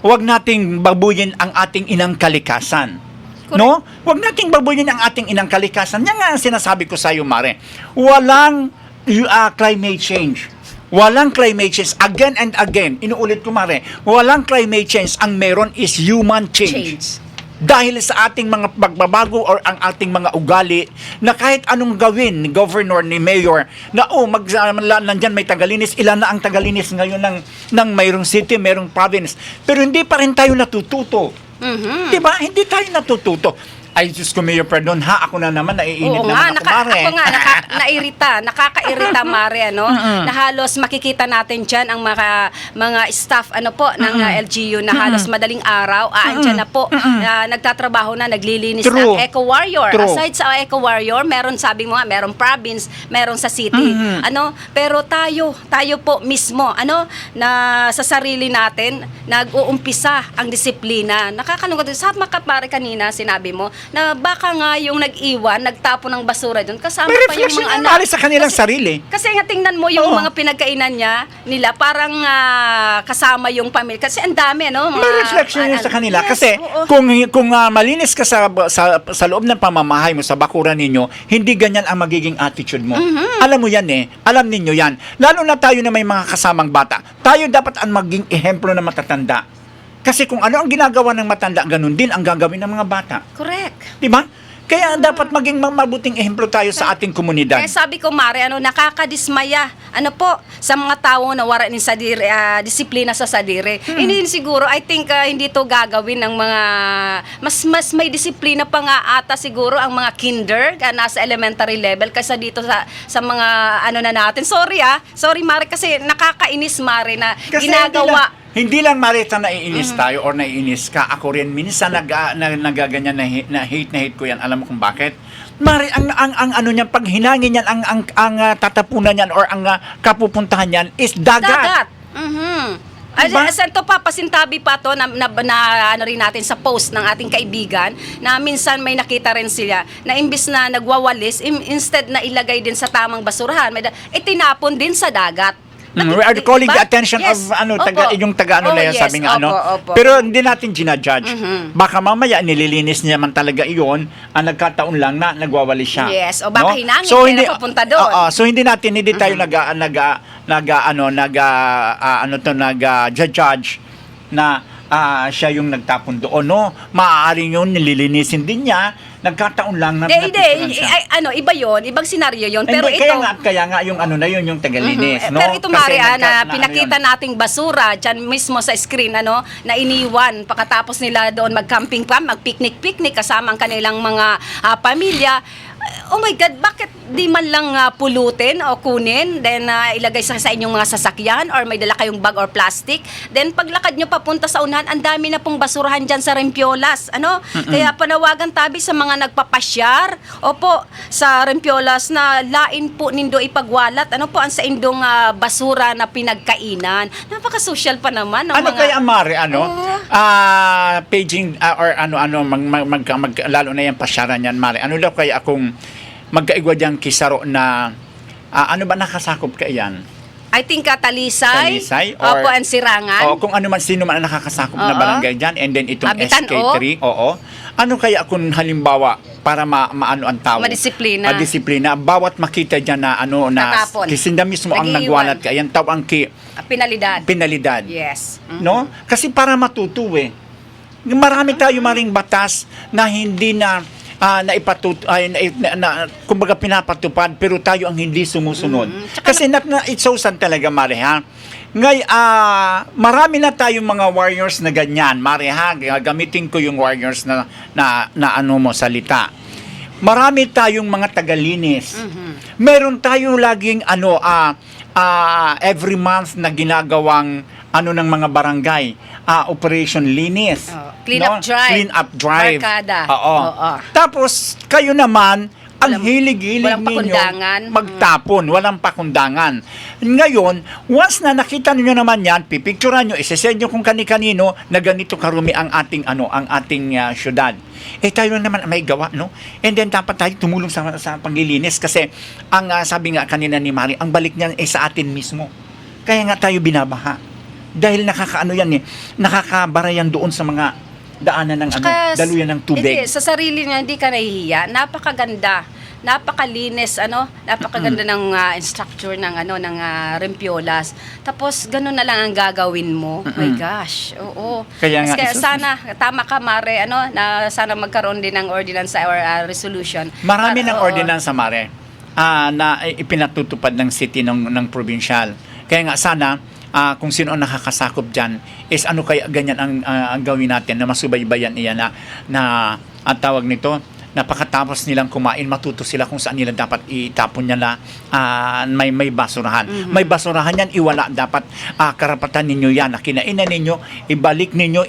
wag nating babuyin ang ating inang kalikasan. Correct. No? Wag nating babuyin ang ating inang kalikasan. Yan nga ang sinasabi ko sa iyo, Mare. Walang climate change. Walang climate change. Again and again, inuulit ko, Mare, walang climate change. Ang meron is human change. Dahil sa ating mga pagbabago or ang ating mga ugali na kahit anong gawin ni governor, ni mayor, na nandyan may tagalinis, ilan na ang tagalinis ngayon ng mayroong city, mayroong province. Pero hindi pa rin tayo natututo. Diba? Hindi tayo natututo. Ay, Diyos ko, Mayor, pardon ha, ako na naman, naiinit naman ako, Mare. Ako nga, nakakairita, Mare, na halos makikita natin dyan ang mga staff, ng LGU na halos madaling araw, andyan na po, nagtatrabaho na, naglilinis True. ng Eco Warrior. True. Aside sa Eco Warrior, meron, sabi mo nga, meron province, meron sa city. Pero tayo po mismo, na sa sarili natin, nag-uumpisa ang disiplina. Nakakalungkot. Sa Pare, kanina, sinabi mo, na baka nga yung nag-iwan, nagtapo ng basura doon, kasama may pa yung reflection mga yan, anak. Mare, sa kanilang sarili. Kasi nga tingnan mo yung mga pinagkainan nila, parang kasama yung pamilya. Kasi ang dami, May reflection yun sa kanila. Yes, Kasi oo. kung malinis ka sa loob ng pamamahay mo, sa bakuran ninyo, hindi ganyan ang magiging attitude mo. Alam mo yan Alam ninyo yan. Lalo na tayo na may mga kasamang bata. Tayo dapat ang maging ehemplo na matatanda. Kasi kung ano ang ginagawa ng matanda, ganun din ang gagawin ng mga bata. Correct. Diba? Kaya dapat maging mabuting ehemplo tayo sa ating komunidad. Kaya sabi ko, Mare, nakakadismaya. Sa mga tao na wala din sa disiplina sa sadire. Hindi siguro, I think, hindi to gagawin ng mga, mas may disiplina pa nga ata siguro ang mga kinder, nasa elementary level, kaysa dito sa mga, na natin. Sorry, Mare, kasi nakakainis, Mare, na Kasi ginagawa. Hindi lang, Marita, naiinis tayo or naiinis ka. Ako rin, minsan nagaganyan na hate ko yan. Alam mo kung bakit? Mari, ang ano niyan, pag hinangin niyan, ang tatapunan niyan or ang kapupuntahan niyan is dagat. Diba? Ito pa, pasintabi pa to na ano rin natin sa post ng ating kaibigan na minsan may nakita rin sila na imbis na nagwawalis, instead na ilagay din sa tamang basurahan, itinapon din sa dagat. We are calling the Diba? attention Yes. of Opo. yung taga Oh, na yan, yes. sabi nga Opo. Pero hindi natin ginajudge. Baka mamaya nililinis niya man talaga iyon, ang nagkataon lang na nagwawali siya. Yes. O baka hinangin kaya napapunta doon. So hindi tayo judge na siya yung nagtapon doon, no? Maaaring yun, nililinisin din niya, nagkataon lang na napicturan siya. Iba yon, ibang senaryo yon. Pero Hindi, ito, kaya nga yung ano na yun, yung tagalinis, no? pero ito Kasi Maria, na ano pinakita yun. nating basura dyan mismo sa screen, na iniwan pagkatapos nila doon mag-camping pa, mag-picnic kasama ang kanilang mga pamilya. Oh my God, bakit di man lang pulutin o kunin, then ilagay sa inyong mga sasakyan or may dala kayong bag or plastic, then paglakad nyo papunta sa unahan, ang dami na pong basurahan dyan sa Rempiolas, Kaya panawagan tabi sa mga nagpapasyar, opo, sa Rempiolas na lain po nindo ipagwalat, ang sa indong basura na pinagkainan. Napaka-social pa naman. Ano kaya, Mare, paging, or lalo na yung pasyaran yan, Mare, ano daw kaya akong magkaigwa diyang kisaro na, ano ba nakasakop ka yan? I think Talisay, or, opo, and Sirangan. O kung sino man ang nakakasakop na Oo. barangay dyan, and then itong Abitan, SK3, oo. Ano kaya kung halimbawa, para maano ang tao? Madisiplina. Madisiplina. Bawat makita dyan na, Tatapon. kisinda mismo ang Nag-iiwan. nagwalat ka, yan tao ang Penalidad. penalidad. Yes. No? Kasi para matuto marami tayo maring batas na hindi na kumbaga pinapatupad, pero tayo ang hindi sumusunod. Kasi it's so sad talaga, Mare, ha? Ngay, marami na tayong mga warriors na ganyan, Mare, ha? Gamitin ko yung warriors na salita. Marami tayong mga tagalinis. Meron tayo laging every month na ginagawang ng mga barangay, Operation Linis. Clean up drive. Clean up drive. Barkada. Oo. Oo. Tapos, kayo naman, ang hilig-hilig walang ninyo pakundangan. magtapon, walang pakundangan. Ngayon, once na nakita niyo naman yan, pipicturean nyo, isesend nyo kung kani-kanino na ganito karumi ang ating syudad. Tayo naman may gawa, no? And then dapat tayo tumulong sa paglilinis kasi ang sabi nga kanina ni Mari, ang balik niyan sa atin mismo. Kaya nga tayo binabaha. Dahil nakakabara yan doon sa mga daanan ng daluyan ng tubig. Hindi, sa sarili niya, hindi ka nahihiya. Napakaganda. Napakalinis, napakaganda ng structure ng Rempiolas. Tapos ganun na lang ang gagawin mo. My gosh. Oo. Kaya nga, sana tama ka, Mare, na sana magkaroon din ng ordinance or resolution. Marami ng ordinance, Mare, na ipinatutupad ng city ng provincial. Kaya nga sana kung sino ang nakakasakop dyan is kaya ganyan ang gawin natin na masubaybayan niya na ang tawag nito, napakatapos nilang kumain, matuto sila kung saan nila dapat itapon nila may basurahan. May basurahan yan, iwala. Dapat karapatan ninyo yan. Kinainan ninyo, ibalik ninyo,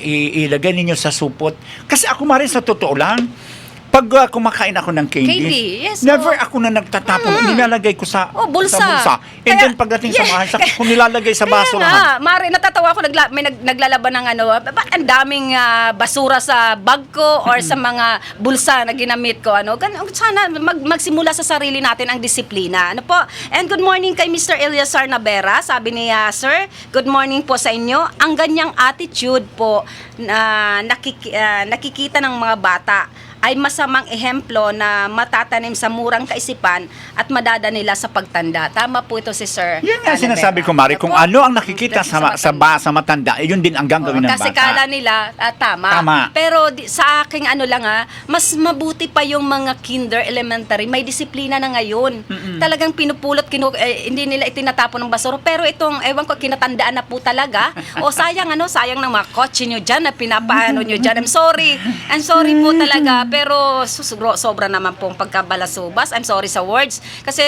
ilagay ninyo sa supot. Kasi ako Mare, sa totoo lang, pag kumakain ako ng candy, yes, never ako na nagtatapon. Nilalagay ko sa bulsa. And then pagdating sa bahay, kung nilalagay sa basurahan. Mare, natatawa ako, may naglalaban ng ba't ang daming basura sa bag ko or sa mga bulsa na ginamit ko. Sana magsimula sa sarili natin ang disiplina. And good morning kay Mr. Eliasar Navera. Sabi niya, Sir, good morning po sa inyo. Ang ganyang attitude po na nakikita ng mga bata ay masamang ehemplo na matatanim sa murang kaisipan at madada nila sa pagtanda. Tama po ito si Sir. Yan nga sinasabi ko, Mari, kung ano ang nakikita sa matanda, yun din ang gagawin ng bata. Kasi kala nila, tama. Pero sa aking mas mabuti pa yung mga kinder, elementary, may disiplina na ngayon. Talagang pinupulot, hindi nila itinatapon ng basura. Pero itong, ewan ko, kinatandaan na po talaga. Sayang ng mga kotse nyo dyan, na pinapaano nyo dyan. I'm sorry po talaga. Pero sobra naman pong pagkabalasubas. I'm sorry sa words. Kasi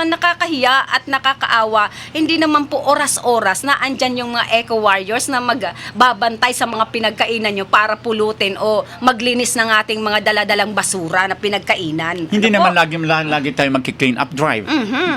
nakakahiya at nakakaawa. Hindi naman po oras-oras na andyan yung mga eco warriors na magbabantay sa mga pinagkainan nyo para pulutin o maglinis ng ating mga daladalang basura na pinagkainan. Hindi Ano naman po? lagi tayo magki-clean up drive.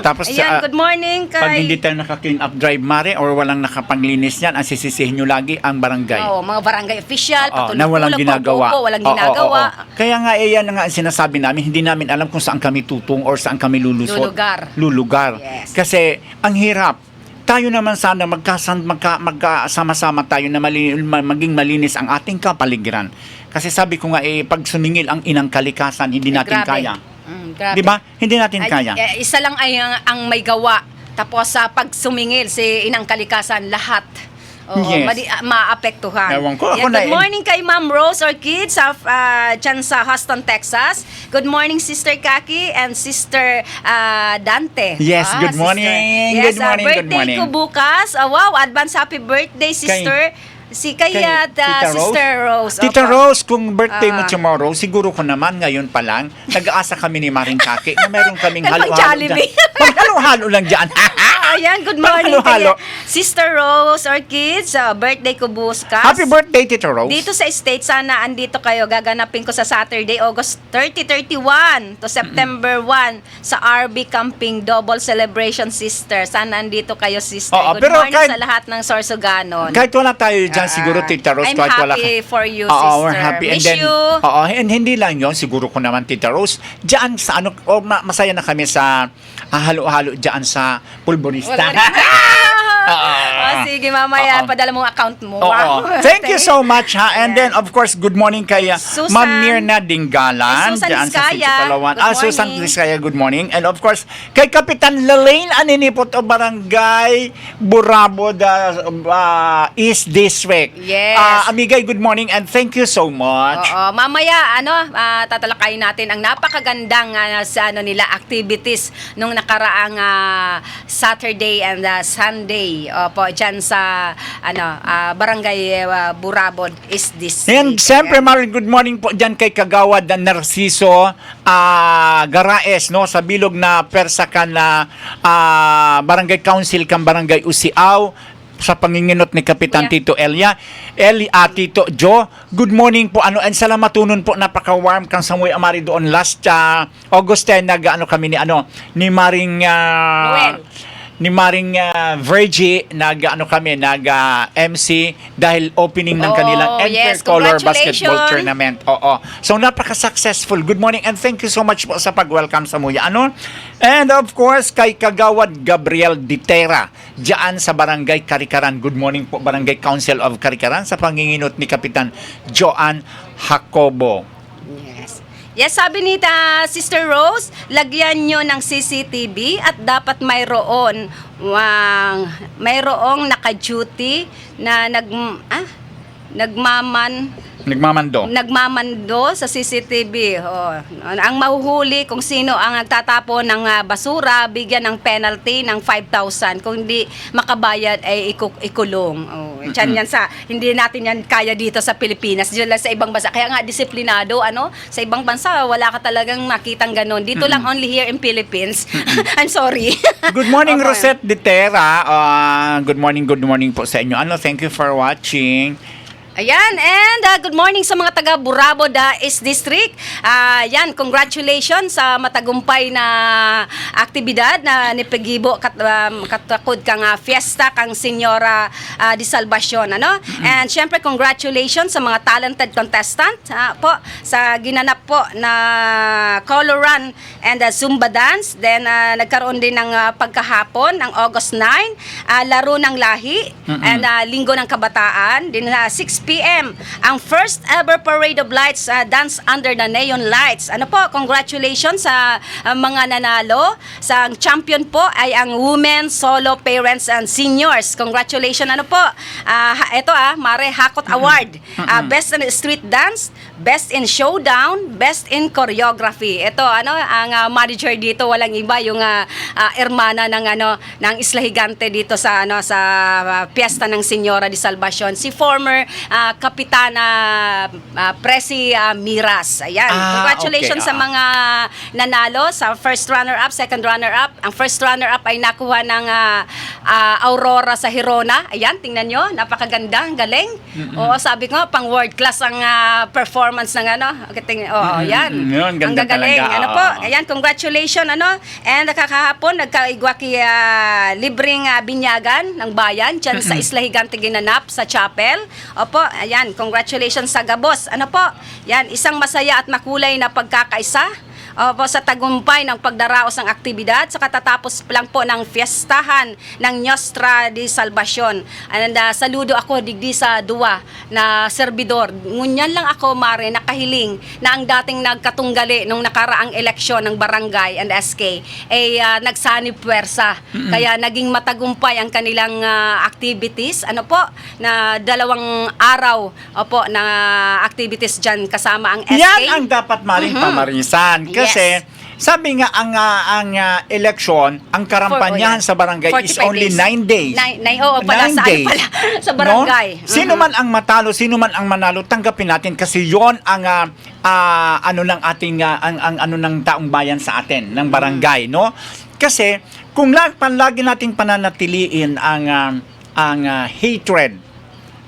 Tapos Ayan, good morning kay... pag hindi tayo naka-clean up drive, Mare, or walang nakapaglinis niyan, ang sisisihin nyo lagi ang barangay. Oo, mga barangay official, Oo, na walang ginagawa. walang Oo, ginagawa. oo. Kaya nga, yan nga ang sinasabi namin, hindi namin alam kung saan kami tutung or saan kami lulusot. Lulugar. Yes. Kasi, ang hirap. Tayo naman sana magkasama-sama tayo na maging malinis ang ating kapaligiran. Kasi sabi ko nga, pag sumingil ang inang kalikasan, hindi natin Grabe. kaya. Grabe. Di ba? Hindi natin kaya. Isa lang ay ang may gawa. Tapos sa pag sumingil si inang kalikasan, lahat. Oo, Yes. maapektuhan. Ewan ko, Good ako na- morning kay Ma'am Rose Orchid dyan sa Houston, Texas. Good morning, Sister Kaki and Sister Dante. Yes, good Sister. morning. Yes, Good morning, good birthday morning. ko bukas. Wow, advance happy birthday, Sister. Kay Sister Rose. Tita Opo. Rose, kung birthday mo tomorrow, siguro ko naman ngayon pa lang, nag-aasa kami ni Maring Kaki na meron kaming Pang halo-halo Jollibee. dyan. Halo-halo lang dyan. Ayan, good morning Halo-halo. kay Sister Rose Orchid. Birthday ko bukas. Happy birthday, Tita Rose. Dito sa States, sana andito kayo. Gaganapin ko sa Saturday, August 30, 31 to September 1 sa RB Camping Double Celebration, Sister. Sana andito kayo, Sister. Oo, Good pero morning kahit- sa lahat ng Sorsoganon. Kahit wala tayo dyan, siguro, Tita Rose. I'm kahit wala happy for you, Oo, Sister. we're happy. Miss you. Oo, and hindi lang yon, siguro ko naman, Tita Rose, dyan sa masaya na kami sa halo-halo dyan sa Pulborista. Sige, mamaya, Oo. padala mong account mo. Oo. Wow. Thank you so much, ha. And then, of course, good morning kay Susan. Ma'am Mirna Dinggalan. Kay Susan dyan sa Vizcaya. Sitio Palawan. Good Susan morning. Vizcaya, good morning. And of course, kay Kapitan Lalaine Aninipot o Barangay Burabod East District. Yes. Amigay, good morning and thank you so much. Oo, mamaya tatalakayin natin ang napakagandang nila activities nung nakaraang Saturday and Sunday po diyan sa Barangay Burabod is this. And siyempre, Marin, good morning po dyan kay Kagawad Narciso Garaes, no, sa bilog na Persakan na Barangay Council kang Barangay Usiaw sa panginginot ni Kapitan Kuya. Tito Tito Joe. Good morning po, and salamatunon po, napaka-warm kang samoy amari doon last August 10, kami ni Maring Noel. ni Maring Virgie, MC dahil opening ng kanilang yes, Intercolor congratulations. Basketball Tournament. Oo. So, napaka-successful. Good morning and thank you so much po sa pag-welcome sa Muya. And of course, kay Kagawad Gabriel Ditera, diyan sa Barangay Karikaran. Good morning po, Barangay Council of Karikaran, sa panginginot ni Kapitan Joan Jacobo. Yes, sabi ni Sister Rose, lagyan nyo ng CCTV at dapat mayroong naka-duty na nagmamando sa CCTV. Ang mahuhuli kung sino ang nagtatapon ng basura, bigyan ng penalty ng 5,000. Kung hindi makabayad ay ikulong. Yan hindi natin yan kaya dito sa Pilipinas. Diyan lang sa ibang bansa. Kaya nga disiplinado, sa ibang bansa wala ka talagang makitang ganon. Dito lang only here in Philippines. I'm sorry. Good morning, Okay. Rosette Ditera. Good morning po sa inyo. Thank you for watching. Ayan, and good morning sa mga taga Burabod East District. Yan, congratulations sa matagumpay na aktibidad na nipagibo katakod kang fiesta kang Senyora di Salvacion, And syempre congratulations sa mga talented contestant po sa ginanap po na color run and Zumba dance. Then nagkaroon din ng pagkahapon ng August 9, laro ng lahi and linggo ng kabataan. Din 6 p.m. ang first ever parade of lights, dance under the neon lights. Congratulations sa mga nanalo. Sa champion po ay ang women, solo, parents, and seniors. Congratulations, ito Mare Hakot Award. Best in Street Dance, Best in Showdown, Best in Choreography. Ito ang manager dito walang iba yung ermana ng Isla Higante dito sa piyesta ng Senyora de Salvacion, si former Kapitana Presi Miras. Ayan. Congratulations okay. sa mga nanalo sa first runner-up, second runner-up. Ang first runner-up ay nakuha ng Aurora sa Hirona. Ayan, tingnan nyo, napakaganda, ang galing. Oo, sabi ko, pang world class ang performance ng yan. Yun, Ang ganda gagaling. talaga. Po, ayan, congratulations, and kakahapon, nagkaigwa libreng binyagan ng bayan dyan sa Isla Higante ginanap sa chapel. Opo, ayan, congratulations sa Gabos. Yan, isang masaya at makulay na pagkakaisa. Opo, sa tagumpay ng pagdaraos ng aktibidad sa katatapos lang po ng fiestahan ng Nostra de Salvacion. And saludo ako digdi sa duwa na serbidor. Ngunyan lang ako, Mare, nakahiling na ang dating nagkatunggali nung nakaraang eleksyon ng barangay and SK ay nagsanib puwersa. Kaya naging matagumpay ang kanilang activities. Na 2 araw na activities dyan kasama ang SK. Yan ang dapat maring pamarisan. Kasi, sabi nga, ang eleksyon, ang karampanyahan sa barangay is 45 only days. 9 days. Sa barangay. No? Sino man ang matalo, sino man ang manalo, tanggapin natin kasi yon ang ng ating ng taong bayan sa atin, ng barangay, no? Kasi kung lagi nating pananatiliin ang hatred,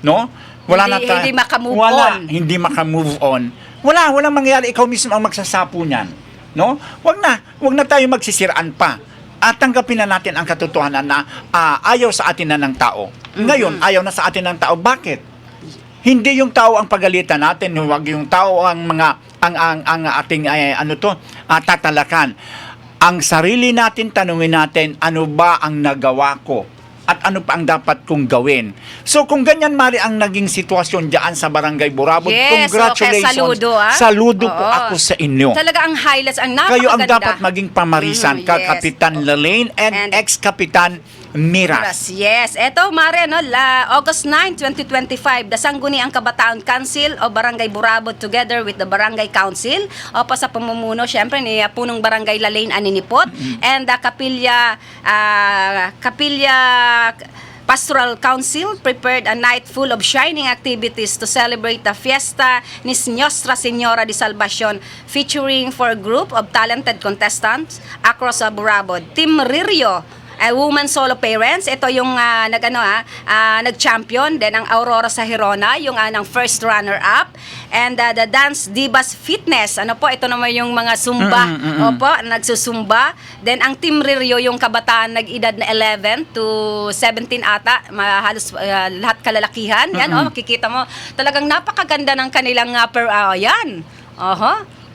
no? Hindi makamove on. Walang mangyayari, ikaw mismo ang magsasapo niyan. No? Wag na tayo magsisiraan pa. At tanggapin na natin ang katotohanan na ayaw sa atin na ng tao. Ngayon, ayaw na sa atin ng tao. Bakit? Hindi yung tao ang pagalitan natin, wag yung tao ang ating tatalakan. Ang sarili natin, tanungin natin, ano ba ang nagawa ko? At ano pa ang dapat kong gawin. So kung ganyan, Mari, ang naging sitwasyon dyan sa Barangay Burabod, yes, congratulations. Okay, saludo po ako sa inyo. Talaga ang highlights, ang napakaganda. Kayo ang dapat maging pamarisan, yes. Kapitan Lalaine and ex-Kapitan Miras. Yes. Eto, Mare, August 9, 2025, Dasangguniang Kabataan Council o Barangay Burabod together with the Barangay Council o pa sa pamumuno, syempre, ni Punong Barangay Lalaine Aninipot and the Kapilya Pastoral Council prepared a night full of shining activities to celebrate the fiesta ni Nostra Senyora de Salvacion featuring 4 group of talented contestants across Burabod. Team Ririo, woman solo parents, ito yung nag-champion. Then ang Aurora sa Hirona, yung ng first runner-up. And the Dance Divas Fitness, ito naman yung mga Zumba. Opo, nagsusumba. Then ang Team Ririo, yung kabataan nag-edad na 11 to 17 ata, halos lahat kalalakihan. Yan, makikita mo, talagang napakaganda ng kanilang yan.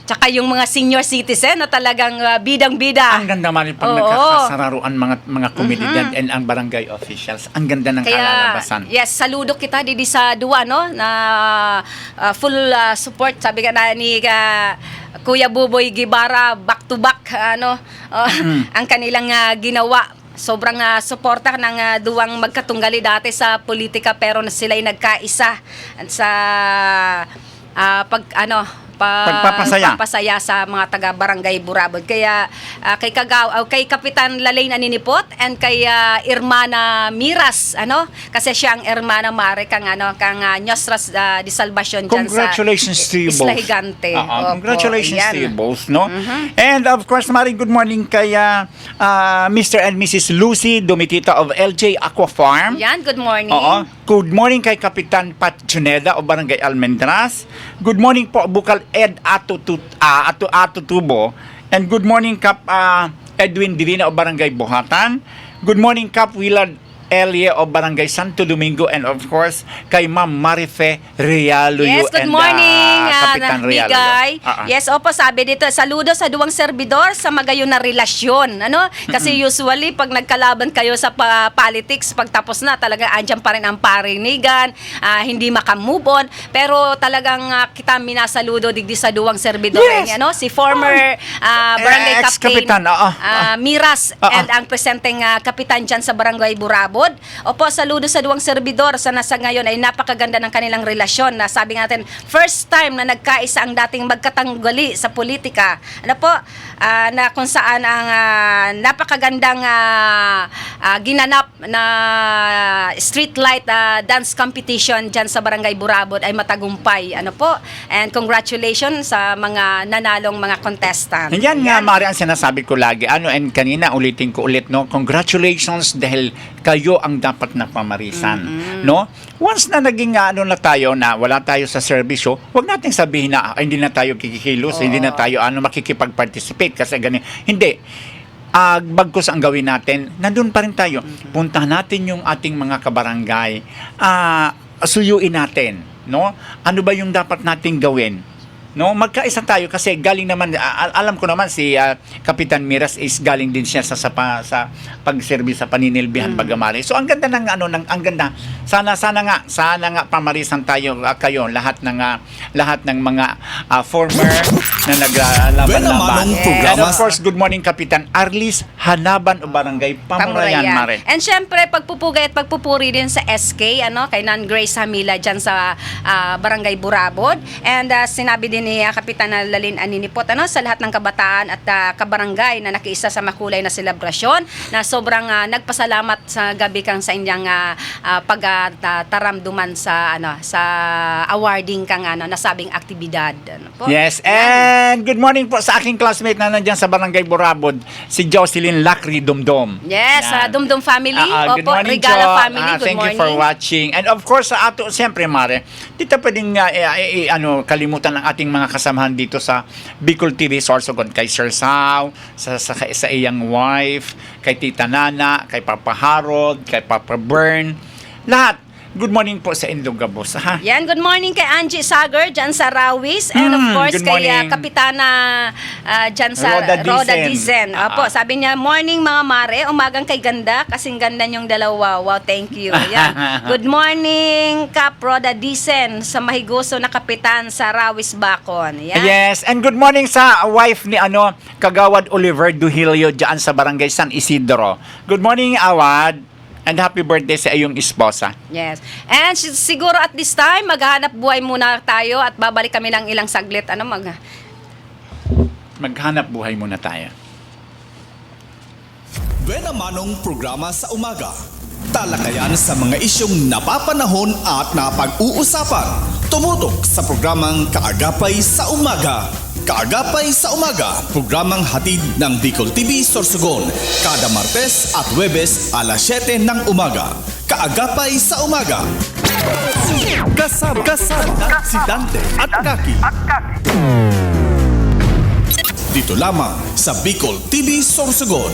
Tsaka yung mga senior citizen na talagang bidang-bida. Ang ganda, Mari, pag nagkakasararuan mga comedian and ang barangay officials. Ang ganda ng kalalabasan. Yes, saludo kita didi sa duwa, na full support. Sabi ka na ni Kuya Buboy Gibara, back to back, ang kanilang ginawa. Sobrang suporta ng duwang magkatunggali dati sa politika, pero sila'y nagkaisa sa pagpapasaya sa mga taga Barangay Burabod. Kaya kay Kapitan Lalaine Aninipot and kay Hermana Miras, kasi siya ang Hermana Mare kang Nostra de Salvacion dyan sa Isla Higante. Congratulations to you both, no? And of course, Mari, good morning kay Mr. and Mrs. Lucy Domitita of LJ Aqua Farm. Yan, good morning. Good morning kay Kapitan Pat Juneda of Barangay Almendras. Good morning po, Bukal Ed Atutubo. And good morning, Kap Edwin Divina of Barangay Buhatan. Good morning, Kap Willard Elie of Barangay Santo Domingo. And of course, kay Ma'am Marife Realoyo. Yes, good morning, Kapitan Realoyo. Yes, sabi dito, saludo sa duwang serbidor sa magayon na relasyon. Kasi usually, pag nagkalaban kayo sa politics, pag tapos na, talaga andyan pa rin ang parinigan, hindi makamove on. Pero talagang kita minasaludo digdi sa duwang serbidor. Yes. Si former Barangay Captain Ex-Kapitan, Miras and ang presenteng Kapitan dyan sa Barangay Burabod. Burabod. Opo, saludo sa duwang servidor sa nasa ngayon ay napakaganda ng kanilang relasyon na sabi natin, first time na nagkaisa ang dating magkatanggali sa politika. Ano po, na kung saan ang napakagandang ginanap na street light dance competition dyan sa Barangay Burabod ay matagumpay. Ano po? And congratulations sa mga nanalong mga contestant. Yan nga, Mari, ang sinasabi ko lagi. And kanina, ulitin ko ulit, no? Congratulations dahil kayo ang dapat na pamarisan. No? Once na naging na tayo, na wala tayo sa serbisyo, wag nating sabihin na hindi na tayo kikikilos, hindi na tayo makikipag-participate kasi ganyan. Hindi. Bagkus ang gawin natin, nandun pa rin tayo. Puntahan natin yung ating mga kabarangay. Suyuin natin, no? Ano ba yung dapat nating gawin? No, magkaisa tayo kasi galing naman, alam ko naman si Kapitan Miras is galing din siya sa pagservice sa paninilbihan Bagamari. So ang ganda ng ang ganda. Sana nga pamarisan tayo kayo lahat ng mga former na naglalaban-laban. And of course, good morning Kapitan Arlis Hanaban o Barangay Pamurayan, Mare. And syempre pagpupugay at pagpupuri din sa SK kay Nan Grace Hamila diyan sa Barangay Burabod. And sinabi din ni Kapitan Lalin Aninipot sa lahat ng kabataan at kabarangay na nakiisa sa makulay na selebrasyon na sobrang nagpasalamat sa gabi kang sa inyong pagtaramduman sa awarding kang nasabing aktibidad. Po? Yes, and good morning po sa aking classmate na nandiyan sa Barangay Burabod, si Jocelyn Lacri Dumdum. Yes, Dumdum family. Good Opo, morning, Regala Jo. family. Good Thank morning. you for watching. And of course, sa ato, siyempre, Mare, di ta pwedeng kalimutan ang ating mga kasamahan dito sa Bicol TV Sorsogon, kay Sir Sao, sa iyang wife, kay Tita Nana, kay Papa Harold, kay Papa Bern, lahat. Good morning po sa Indogabos, ha? Yan, good morning kay Angie Sagar dyan sa Rawis, and of course good kay morning. Kapitana dyan sa Roda Dizen. Opo, sabi niya, morning mga mare, umagang kay ganda, kasing ganda niyong dalawa. Wow, thank you. Yan. Good morning, Kap Roda Dizen, sa mahiguso na kapitan sa Rawis Bacon. Yan. Yes, and good morning sa wife ni Kagawad Oliver Duhilio dyan sa Barangay San Isidro. Good morning, Awad. And happy birthday sa iyong esposa. Yes. And siguro at this time, maghahanap buhay muna tayo at babalik kami ng ilang saglit. Maghanap buhay muna tayo. Buena Manong programa sa umaga. Talakayan sa mga isyong napapanahon at napag-uusapan. Tumutok sa programang Kaagapay sa Umaga. Kaagapay sa Umaga, programang hatid ng Bicol TV Sorsogon, kada Martes at Huwebes alas 7 ng umaga. Kaagapay sa Umaga. Kasama si Dante at Kaki. Dito lamang sa Bicol TV Sorsogon.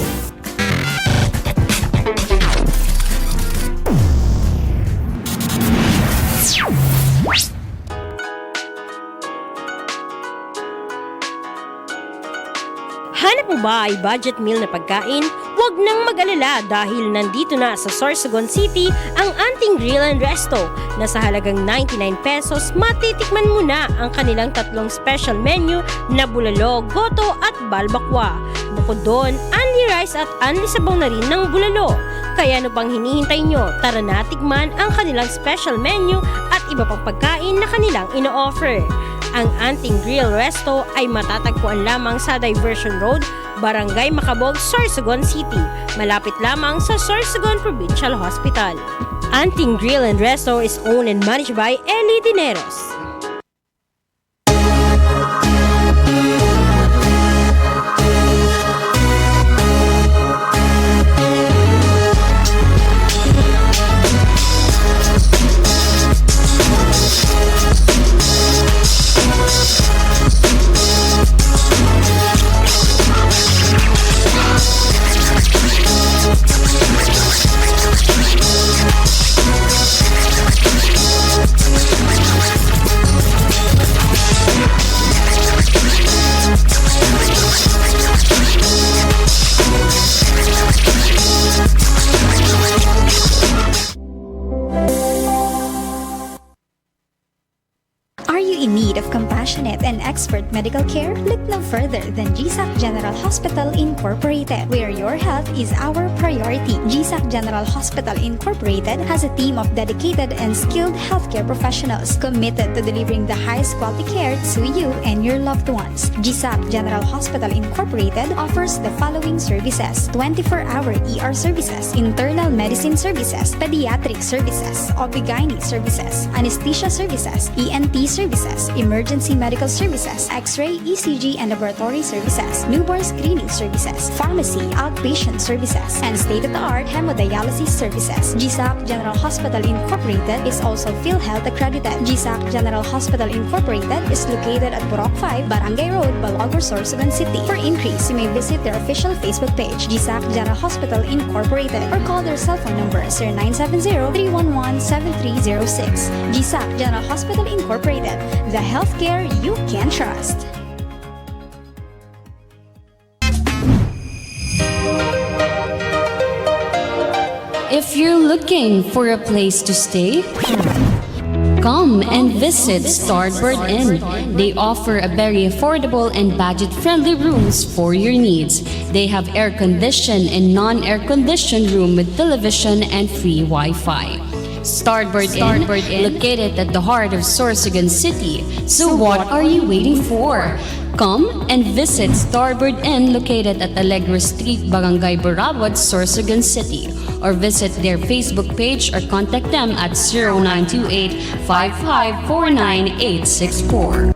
Hanap mo ba ay budget meal na pagkain? Huwag nang mag-alala dahil nandito na sa Sorsogon City ang Anting Grill and Resto na sa halagang 99 pesos matitikman mo na ang kanilang tatlong special menu na bulalo, goto at balbakwa. Bukod doon, only rice at only sabaw na rin ng bulalo. Kaya ano pang hinihintay nyo? Tara na tikman ang kanilang special menu at iba pang pagkain na kanilang ino-offer. Ang Anting Grill Resto ay matatagpuan lamang sa Diversion Road, Barangay Macabog, Sorsogon City. Malapit lamang sa Sorsogon Provincial Hospital. Anting Grill and Resto is owned and managed by Eli Dineros. of compassionate and expert medical care? Look no further than GSAC General Hospital Incorporated, where your health is our priority. GSAC General Hospital Incorporated has a team of dedicated and skilled healthcare professionals committed to delivering the highest quality care to you and your loved ones. GSAC General Hospital Incorporated offers the following services: 24-hour ER services, internal medicine services, pediatric services, OB/GYN services, anesthesia services, ENT services, emergency medical services, X-ray, ECG and laboratory services, newborn screening services, pharmacy, outpatient services, and state-of-the-art hemodialysis services. GSAC General Hospital Incorporated is also PhilHealth accredited. GSAC General Hospital Incorporated is located at Burok 5, Barangay Road, Balagor, Sorsogon City. For increase, you may visit their official Facebook page, GSAC General Hospital Incorporated, or call their cell phone number 0970-311-7306. GSAC General Hospital Incorporated, the healthcare you can trust. If you're looking for a place to stay, come and visit Starboard Inn. They offer a very affordable and budget-friendly rooms for your needs. They have air-conditioned and non-air-conditioned room with television and free Wi-Fi. Starboard Inn, located at the heart of Sorsogon City. So what are you waiting for? Come and visit Starboard Inn located at Alegre Street, Barangay Burabot, Sorsogon City, or visit their Facebook page or contact them at 0928-5549864.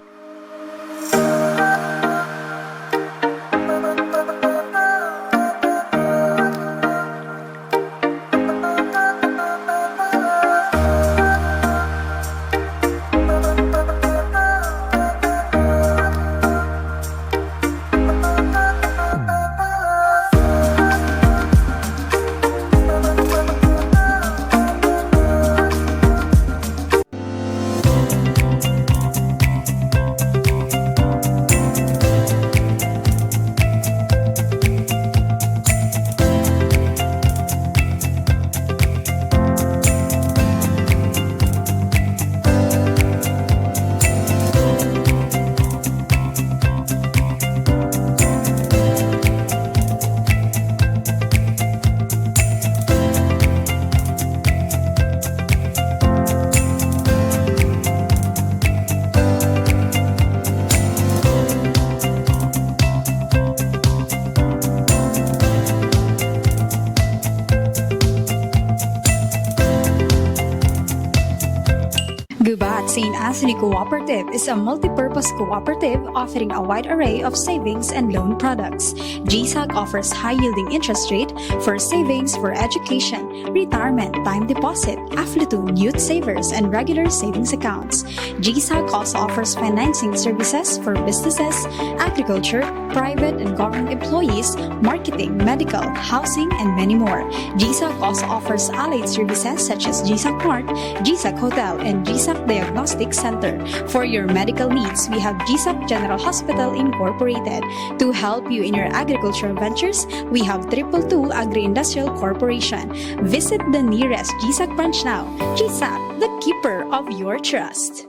Gubat St. Anthony Cooperative is a multi-purpose cooperative offering a wide array of savings and loan products. GSAC offers high-yielding interest rate for savings for education, retirement, time deposit, affluent youth savers, and regular savings accounts. GSAC also offers financing services for businesses, agriculture, private and government employees, marketing, medical, housing, and many more. GSAC also offers allied services such as GSAC Mart, GSAC Hotel, and GSAC Diagnostic Center. For your medical needs, we have GSAC General Hospital Incorporated. To help you in your agricultural ventures, we have 222 Agri-Industrial Corporation. Visit the nearest GSAC branch now. GSAC, the keeper of your trust.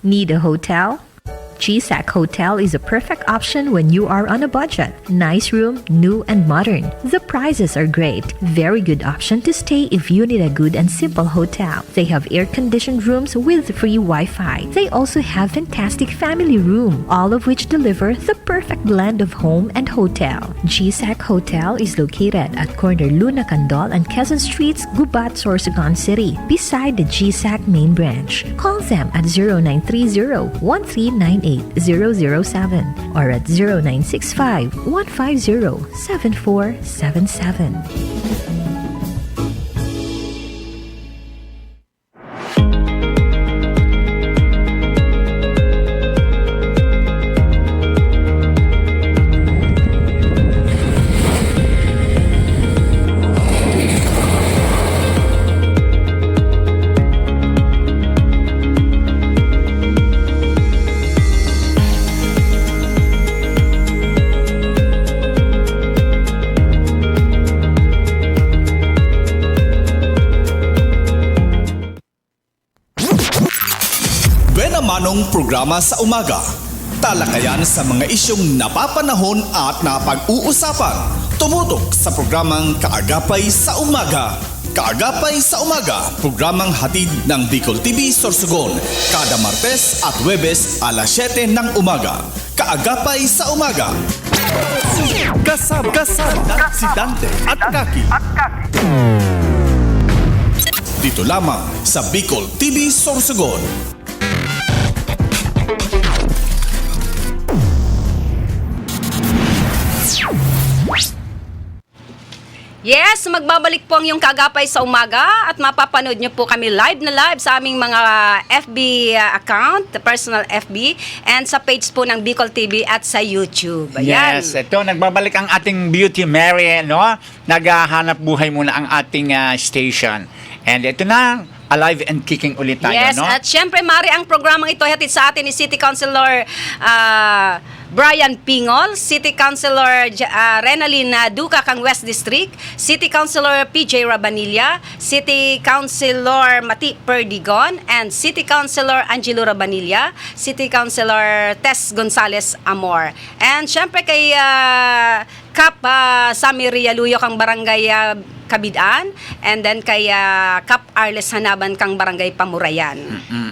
Need a hotel? GSAC Hotel is a perfect option when you are on a budget. Nice room, new and modern. The prices are great. Very good option to stay if you need a good and simple hotel. They have air-conditioned rooms with free Wi-Fi. They also have fantastic family room, all of which deliver the perfect blend of home and hotel. GSAC Hotel is located at corner Luna Candol and Quezon Streets, Gubat, Sorsogon City, beside the GSAC main branch. Call them at 0930-1398-007 or at 0965-150-7477. Manong programa sa umaga. Talakayan sa mga isyong napapanahon at napag-uusapan. Tumutok sa programang Kaagapay sa Umaga. Kaagapay sa Umaga, programang hatid ng Bicol TV Sorsogon, kada Martes at Huwebes alas 7 ng umaga. Kaagapay sa Umaga. Kasama si Dante at Kaki. Dito lamang sa Bicol TV Sorsogon. Yes, magbabalik po ang yung Kaagapay sa Umaga at mapapanood nyo po kami live na live sa aming mga FB account, the personal FB, and sa page po ng Bicol TV at sa YouTube. Ayan. Yes, ito, nagbabalik ang ating Beauty Mary, no? Naghahanap buhay muna ang ating station. And ito na, alive and kicking ulit tayo, yes, no? at syempre, Mari, ang programang ito hatid sa atin ni City Councilor Brian Pingol, City Councilor Renalyn Duca kang West District, City Councilor PJ Rabanilla, City Councilor Mati Perdigon, and City Councilor Angelo Rabanilla, City Councilor Tess Gonzales Amor. And syempre kay Kap Sami Rialuyo kang Barangay Kabidaan, and then kay Kap Arles Hanaban kang Barangay Pamurayan.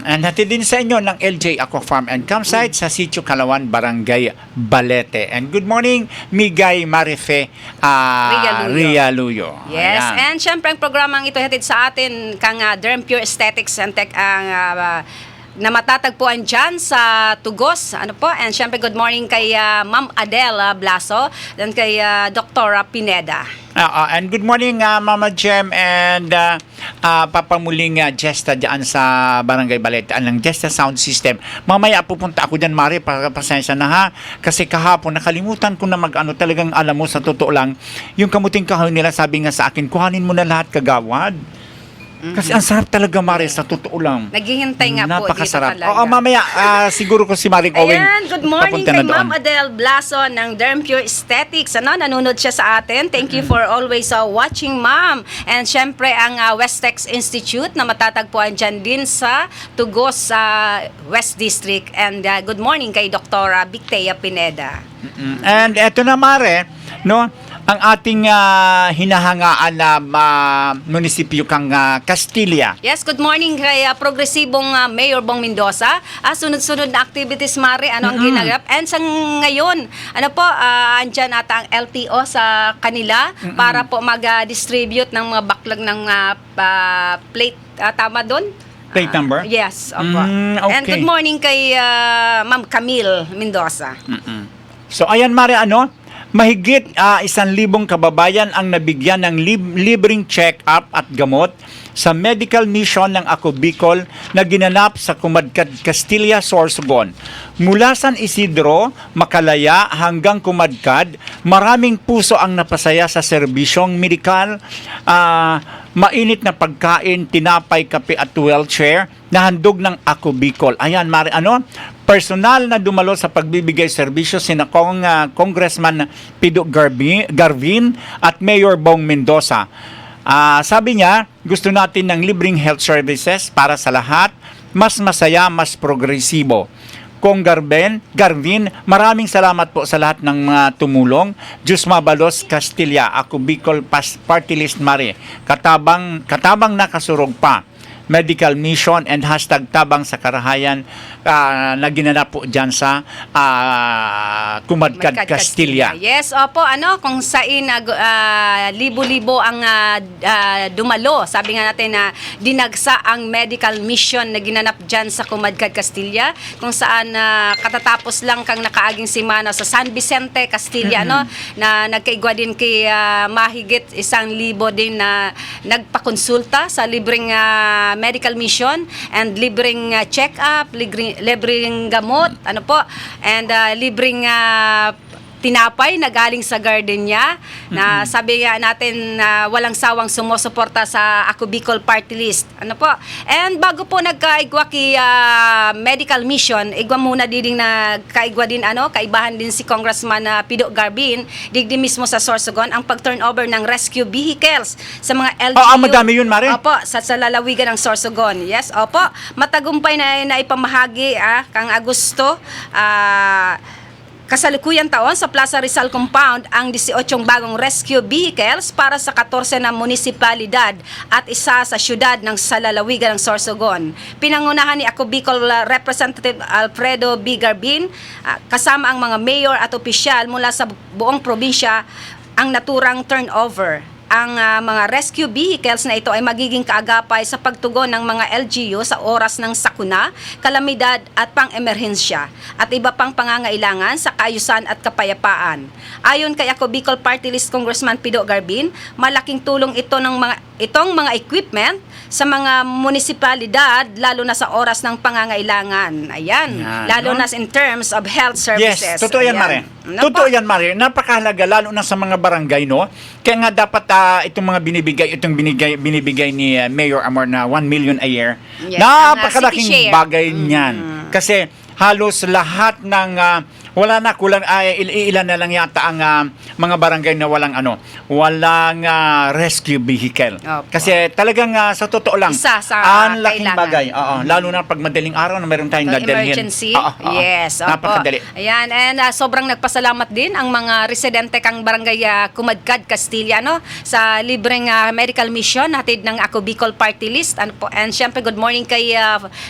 And hatid din sa inyo ng LJ Aqua Farm and Campsite sa Sitio Kalawan, Barangay Balete. And good morning, Migay Marife Rialuyo. Yes, Ayan. and syempre ang programang ito hatid sa atin kang Derm Pure Aesthetics and Tech na matatagpuan dyan sa Tugos. Ano po? And syempre good morning kay Ma'am Adela Blaso and kay Dr. Pineda. And good morning, Mama Jem and papamuling Jesta dyan sa Barangay Balete. Ang Jesta Sound System. Mamaya pupunta ako dyan, Mari, pasensya na ha. Kasi kahapon, nakalimutan ko na talagang alam mo, sa totoo lang, yung kamuting kahoy nila, sabi nga sa akin, kuhanin mo na lahat kagawad. Kasi ang sarap talaga, Mari, sa totoo lang. Naghihintay nga po dito Napakasarap. talaga. Oo, mamaya, siguro ko si Maring Owing. Ayan, good morning papunta kay na doon. Ma'am Adele Blaso ng Derm Pure Aesthetics. Nanonood siya sa atin. Thank you for always watching, Ma'am. And syempre, ang Westex Institute na matatagpuan dyan din sa Tugos West District. And good morning kay Dr. Victea Pineda. And eto na, Mare, no? Ang ating hinahangaan na munisipyo kang Castilla. Yes, good morning kay progresibong Mayor Bong Mendoza. Sunod-sunod na activities, Mari, ano ang ginagap. And sa ngayon, ano po, andyan ata ang LTO sa kanila para po mag-distribute ng mga backlog ng plate. Tama doon? Plate number? Yes, opo. Okay. And good morning kay Ma'am Camille Mendoza. So, ayan, Mare, mahigit 1,000 kababayan ang nabigyan ng libreng check-up at gamot sa medical mission ng Ako Bicol na ginanap sa Kumadkad, Castilla, Sorsogon. Mula San Isidro, Makalaya hanggang Kumadkad, maraming puso ang napasaya sa serbisyong medikal, mainit na pagkain, tinapay, kape at wheelchair na handog ng Ako Bicol. Ayan, Mari, personal na dumalo sa pagbibigay serbisyo sina Congressman Pido Garvin at Mayor Bong Mendoza. Sabi niya, gusto natin ng libreng health services para sa lahat mas masaya, mas progresibo. Kong Garvin, maraming salamat po sa lahat ng mga tumulong. Diyos Mabalos, Castilla, ako Bicol Party List Mare, katabang nakasurog pa. Medical Mission and #tabang sa karahayan na ginanap po dyan sa Kumadkad, Castilla. Yes, opo, kung saan libo-libo ang dumalo. Sabi nga natin na dinagsa ang medical mission na ginanap dyan sa Kumadkad, Castilla, kung saan katatapos lang kang nakaaging simana sa San Vicente, Castilla, na nagkaigwa din kay mahigit 1,000 din na nagpakonsulta sa libreng medical mission and libreng check-up, libreng gamot, and libreng tinapay na galing sa garden niya, na sabi nga natin na walang sawang sumusuporta sa Ako Bicol Party List. And bago po nagkaigwa kay medical mission, igwa muna din nagkaigwa din kaibahan din si Congressman Pido Garvin, digdi mismo sa Sorsogon ang pag-turnover ng rescue vehicles sa mga LGU. Madami yun, Mare. Opo, sa lalawigan ng Sorsogon. Yes, opo. Matagumpay na ipamahagi kang Agosto, kasalukuyan taon sa Plaza Rizal Compound ang 18 bagong rescue vehicles para sa 14 na munisipalidad at isa sa syudad ng salalawigan ng Sorsogon. Pinangunahan ni Ako Bicol Representative Alfredo B. Garbin kasama ang mga mayor at opisyal mula sa buong probinsya ang naturang turnover. Ang mga rescue vehicles na ito ay magiging kaagapay sa pagtugon ng mga LGU sa oras ng sakuna, kalamidad at pang-emerhensya at iba pang pangangailangan sa kaayusan at kapayapaan. Ayon kay Ako Bicol Party List Congressman Pido Garbin, malaking tulong itong mga equipment sa mga munisipalidad lalo na sa oras ng pangangailangan. Ayan, lalo na in terms of health services. Yes, totoo yan, Mare. Totoo yan, Mare. Napakahalaga lalo na sa mga barangay, no? Kaya nga dapat itong mga binibigay ni Mayor Amor na 1 million a year. Yes, Napakalaking city share. bagay niyan. Kasi halos lahat ng wala na, kulang ilan na lang yata ang mga barangay na walang rescue vehicle. Opo. Kasi talagang sa totoo lang, Isa sa ang laking kailangan. bagay. Lalo na pag madaling araw na meron tayong dadalhin. Emergency. Yes, opo. Napakadali. Ayan, and sobrang nagpasalamat din ang mga residente kang barangay Kumadkad, Castilla, sa libreng medical mission hatid ng Ako Bicol Party List. And syempre, good morning kay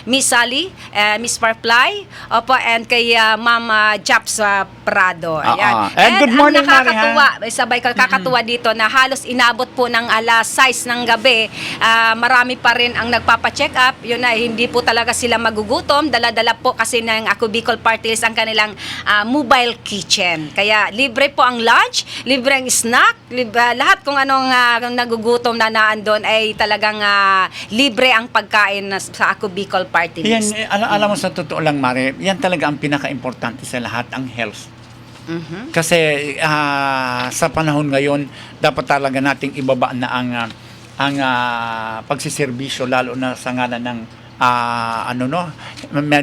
Miss Sally, Miss Parfly, opo, and kay Ma'am Japs Prado. Ayan. And good morning, ang Mari, nakakatuwa, sabay kakatuwa dito na halos inabot po ng alas 6 ng gabi, marami pa rin ang nagpapa-check up. Yun na, hindi po talaga sila magugutom. Dala-dala po kasi ng Ako Bicol Party List ang kanilang mobile kitchen. Kaya libre po ang lunch, libre ang snack, lahat kung anong nagugutom na naandun ay talagang libre ang pagkain sa Ako Bicol Party List. Yan, alam mo sa totoo lang, Mare, yan talaga ang pinaka-importante sa lahat, ang health. Kasi sa panahon ngayon, dapat talaga nating ibaba na ang pagsiservisyo, lalo na sa ngalan ng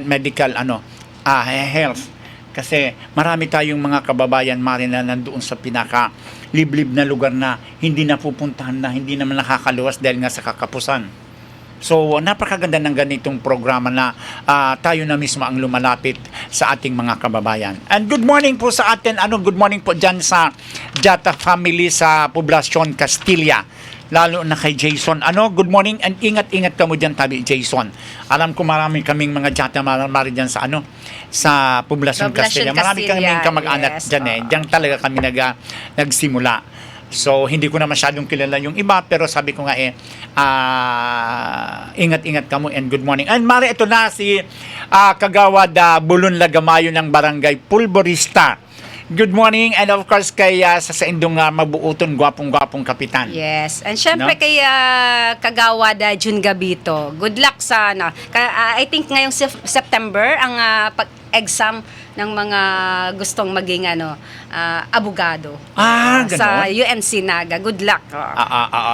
medical health. Kasi marami tayong mga kababayan, Mare, na nandoon sa pinaka liblib na lugar na hindi na pupuntahan, na hindi naman nakakaluwas dahil nga sa kakapusan. So, napakaganda ng ganitong programa na tayo na mismo ang lumalapit sa ating mga kababayan. And good morning po sa atin, good morning po dyan sa Jata family sa Poblacion, Castilla. Lalo na kay Jason. Good morning and ingat-ingat ka mo dyan, tabi Jason. Alam ko marami kaming mga Jata mari dyan sa sa Poblacion, Castilla. Marami kaming kamag-anak dyan Diyan talaga kami nagsimula. So, hindi ko na masyadong kilala yung iba, pero sabi ko nga ingat-ingat ka mo and good morning. And Mare, ito na si Kagawad Bulon Lagamayo ng Barangay Pulborista. Good morning, and of course kay sa indong mabuuton, gwapong-gwapong kapitan. Yes, and syempre kay Kagawad Jun Gabito. Good luck sa I think ngayong September ang pag-exam ng mga gustong maging abogado. Ganon. Sa UNC Naga. Good luck.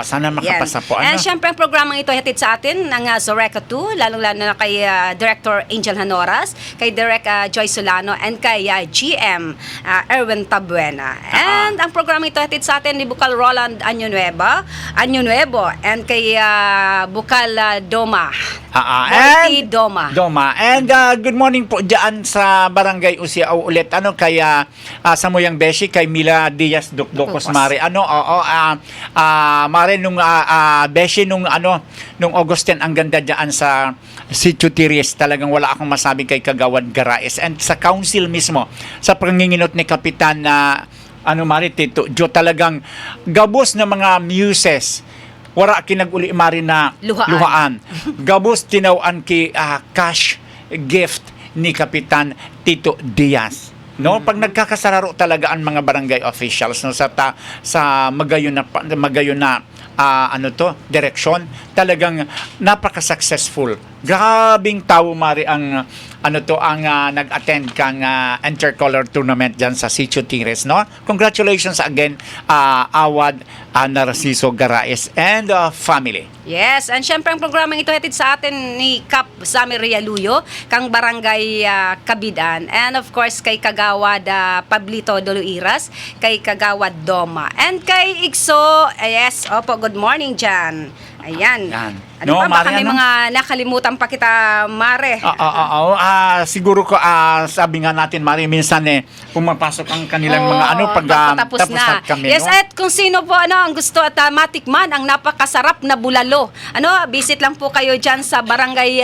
Sana makapasa po. And syempre, ang programang ito hatid sa atin ng Zoreca 2, lalong-lalo na kay Director Angel Hanoras, kay Direk Joy Solano, and kay GM Erwin Tabuena. And ang programang ito hatid sa atin ni Bukal Roland Año Nuevo, and kay Bukal Doma. And Doma. And good morning po dyan sa Barangay Usiao ulit. Kaya sa Moyang Beshi, kay Mila Diaz Dukdukos Mare. Mare, nung Beshi, nung August 10, ang ganda dyan sa Sitio Tiris. Talagang wala akong masabi kay Kagawad Garais. And sa council mismo, sa panginginot ni Kapitan na Mari Tito Jo, talagang gabos na mga muses. Wara kinag-uli mari na luhaan. Gabos tinawaan ki cash gift ni Kapitan Tito Diaz. No, pag nagkakasararo talaga ang mga barangay officials sa magayon na direksyon, talagang napaka-successful. Grabing tao mari ang nag-attend kang intercolor tournament diyan sa Sitio Tires, no? Congratulations again, Awad Narciso Garais and family. Yes, and syempre ang programang ito hatid sa atin ni Kap Samir Realuyo, kang Barangay Kabidan, and of course kay Kagawad Pablito Doluiras, kay Kagawad Doma, and kay Ikso. Yes, opo, good morning dyan. Ayan. Ano pa, baka may mga nakalimutan pa kita, Mare. Siguro ko, sabi nga natin, Mare, minsan pumapasok ang kanilang mga pag tapos na kami. Yes, at kung sino po ang gusto at matikman ang napakasarap na bulalo. Visit lang po kayo dyan sa Barangay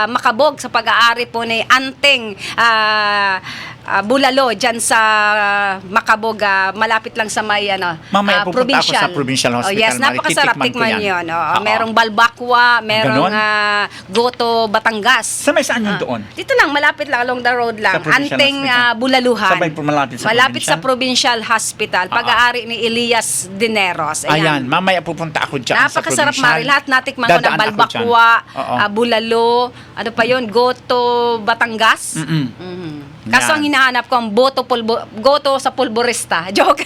Makabog sa pag-aari po ni Anteng Bulalo dyan sa Makabog, malapit lang sa may mamaya pupunta ako sa Provincial Hospital. Yes, napakasarap, tikman yun. Merong balbakwa, merong goto Batangas. Saan yun doon? Dito lang, malapit lang, along the road lang. Anteng Bulaluhan. Sabay po malapit sa Provincial Hospital. Pag-aari ni Elias Dineros. Ayan, mamaya pupunta ako dyan sa napakasarap, Provincial. Mari. Lahat natikman ko ng balbakwa, bulalo, pa yun, goto Batangas. Kaso ang hinahanap ko ang goto sa pulburista. Joke.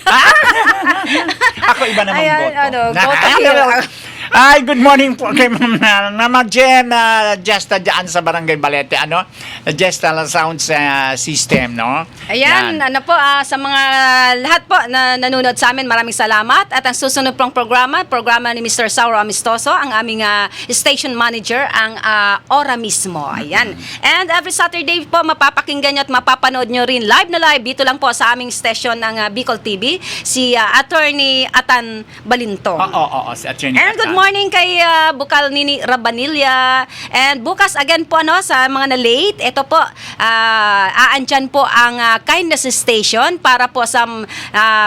Ako iba namang goto. Ay, good morning po kay Mama Jen, Jesta dyan sa Barangay Balete, Jesta Sound System, no? Ayan, sa mga lahat po na nanonood sa amin, maraming salamat. At ang susunod pong programa ni Mr. Sauro Amistoso, ang aming station manager, ang Ora mismo. Ayan. And every Saturday po, mapapakinggan nyo at mapapanood nyo rin live na live dito lang po sa aming station ng Bicol TV, si Attorney Atan Balinto. Si Attorney And good morning kay Bukal Nini Rabanilla. And bukas again po sa mga na late, ito po aandyan po ang Kindness Station para po sa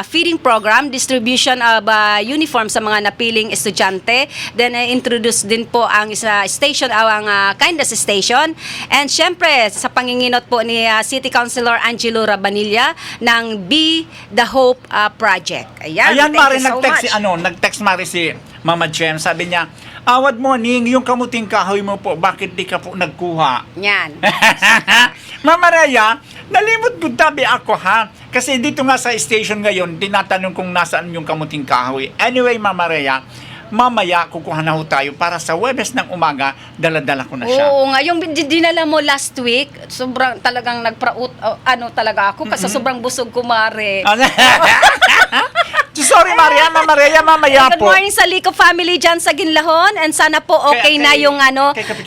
feeding program, distribution of uniform sa mga napiling estudyante. Then introduce din po ang isa station, ang Kindness Station. And syempre sa panginginot po ni City Councilor Angelo Rabanilla ng Be the Hope Project. Ayan, Mari, nag-text Mari si Mama Jem, sabi niya, Awad morning, yung kamuting kahoy mo po, bakit di ka po nagkuha? Yan. Mama Raya, nalimot ko tabi ako kasi dito nga sa station ngayon, tinatanong kung nasaan yung kamuting kahoy. Anyway, Mama Raya, mamaya kukuha na ho tayo para sa Huwebes ng umaga, dala-dala ko na siya. Oo nga, yung dinala mo last week, sobrang talagang talaga ako kasi sobrang busog ko, Mare. Sorry, Mama Maria, mamaya Good po. morning sa Lico family dyan sa Ginlahon, and sana po okay na yung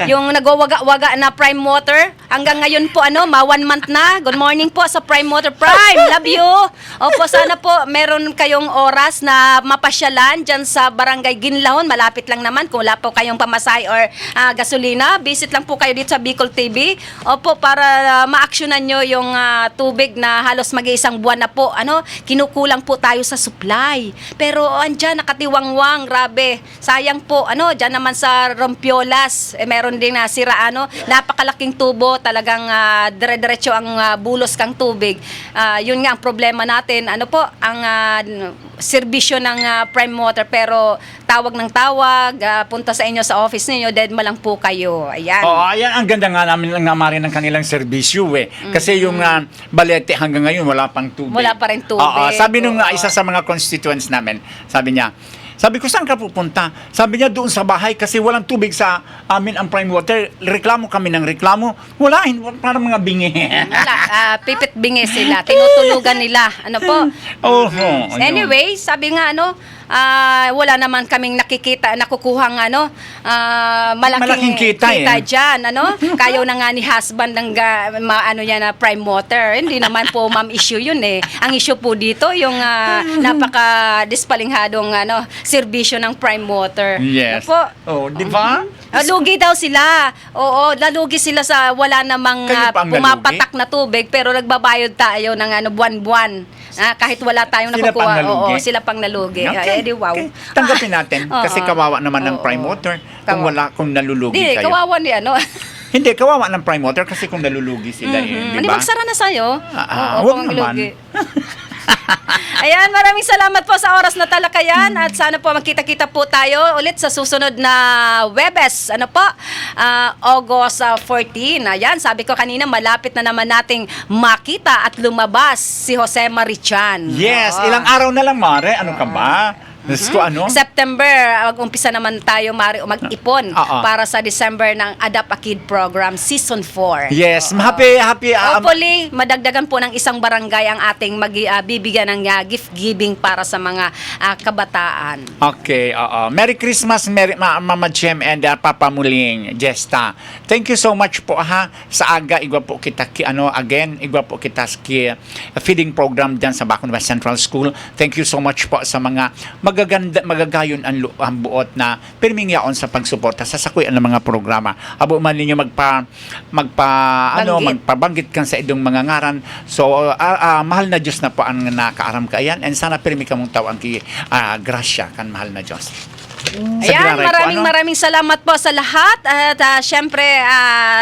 yung nagwawaga-waga na Prime Water. Hanggang ngayon po 1 month na. Good morning po sa Prime Water. Prime, love you. Opo, sana po meron kayong oras na mapasyalan dyan sa Barangay Ginlahon. Malapit lang naman kung wala po kayong pamasahe or gasolina. Visit lang po kayo dito sa Bicol TV. Opo, para ma-actionan nyo yung tubig na halos mag-iisang buwan na po. Kinukulang po tayo sa supply. Pero andyan nakatiwangwang, grabe. Sayang po, dyan naman sa Rompiolas, meron din na sira, napakalaking tubo, talagang dire-diretso ang bulos kang tubig. Yun nga ang problema natin, ang serbisyo ng Prime Water, pero tawag ng tawag, punta sa inyo sa office ninyo, dead ma lang po kayo. Ayan. Oo, ayan, ang ganda nga namin lang namari ng kanilang serbisyo eh. Kasi yung Balete hanggang ngayon wala pang tubig. Wala pa rin tubig. Oo, sabi nung Oo. isa sa mga constituents namin, sabi ko, saan ka pupunta? Sabi niya, doon sa bahay kasi walang tubig sa amin ang Prime Water. Reklamo kami ng reklamo. Wala, parang mga bingi. Wala, pipit bingi sila. Tinutulugan nila. Ano po? Oo. Anyway, sabi nga wala naman kaming nakukuhang malaking kita dyan, Kayaw na nga ni husband ng na Prime Water. Hindi naman po ma'am issue yun eh. Ang issue po dito yung napaka dispalinghadong serbisyo ng Prime Water. Yes. Ano po? Oh, di ba? Lugi daw sila. Oo, lalugi sila sa wala namang Kayo pa ang pumapatak na tubig, pero nagbabayad tayo ng buwan-buwan. Kahit wala tayong Sila pang nakukuha. nalugi? Oo, sila pang nalugi. Okay. Wow. Okay. Tanggapin natin kasi Oo. kawawa naman ng Oo. Prime Water kung nalulugi Di, kayo. kawawa ni Hindi, kawawa ng Prime Water kasi kung nalulugi sila di Hindi ba? magsara na sa'yo. Huwag kung naman. lugi. Ayan, maraming salamat po sa oras na talakayan at sana po magkita-kita po tayo ulit sa susunod na Webes. August 14. Ayan, sabi ko kanina, malapit na naman nating makita at lumabas si Jose Marichan. Yes, Oo. ilang araw na lang, Mare. Ano ka ba? Gusto September, mag-umpisa naman tayo mag-ipon para sa December ng Adapt a Kid Program Season 4. Yes, happy. Hopefully, madagdagan po ng isang barangay ang ating bibigyan ng gift giving para sa mga kabataan. Okay, oo. Merry Christmas, Mama Jem and Papa Muling, Jesta. Thank you so much po sa aga igwa po kita igwa po kita feeding program diyan sa Bacon West Central School. Thank you so much po sa mga magagayon ang buot na pirmingyaon sa pagsuporta sa sakuyan ng mga programa. Abo man ninyo magpabanggit kan sa idong mga ngaran. So mahal na Diyos na po ang nakaaram kaayan and sana pirmi ka mong tawang grasya kan mahal na Diyos. Ayan, maraming salamat po sa lahat at syempre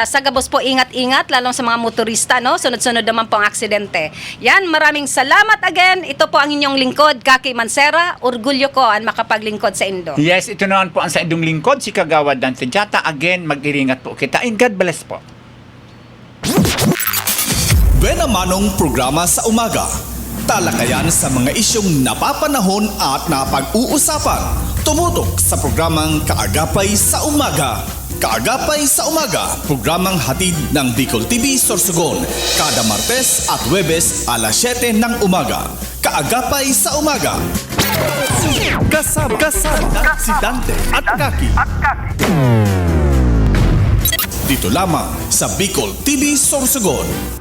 sa gabos po ingat-ingat lalong sa mga motorista sunod-sunod naman po ang aksidente. Yan, maraming salamat again. Ito po ang inyong lingkod, Kaki Mansera. Orgulyo ko ang makapaglingkod sa Indo. Yes, ito naman po ang sa indong lingkod, si Kagawad Dante Jata. Again, mag-iringat po kita and God bless po. Buena Manong programa sa umaga. Talakayan sa mga isyong napapanahon at napag-uusapan. Tumutok sa programang Kaagapay sa Umaga. Kaagapay sa Umaga, programang hatid ng Bicol TV Sorsogon. Kada Martes at Huwebes alas 7 ng umaga. Kaagapay sa Umaga. Kasama si Dante at Kaki. Dito lamang sa Bicol TV Sorsogon.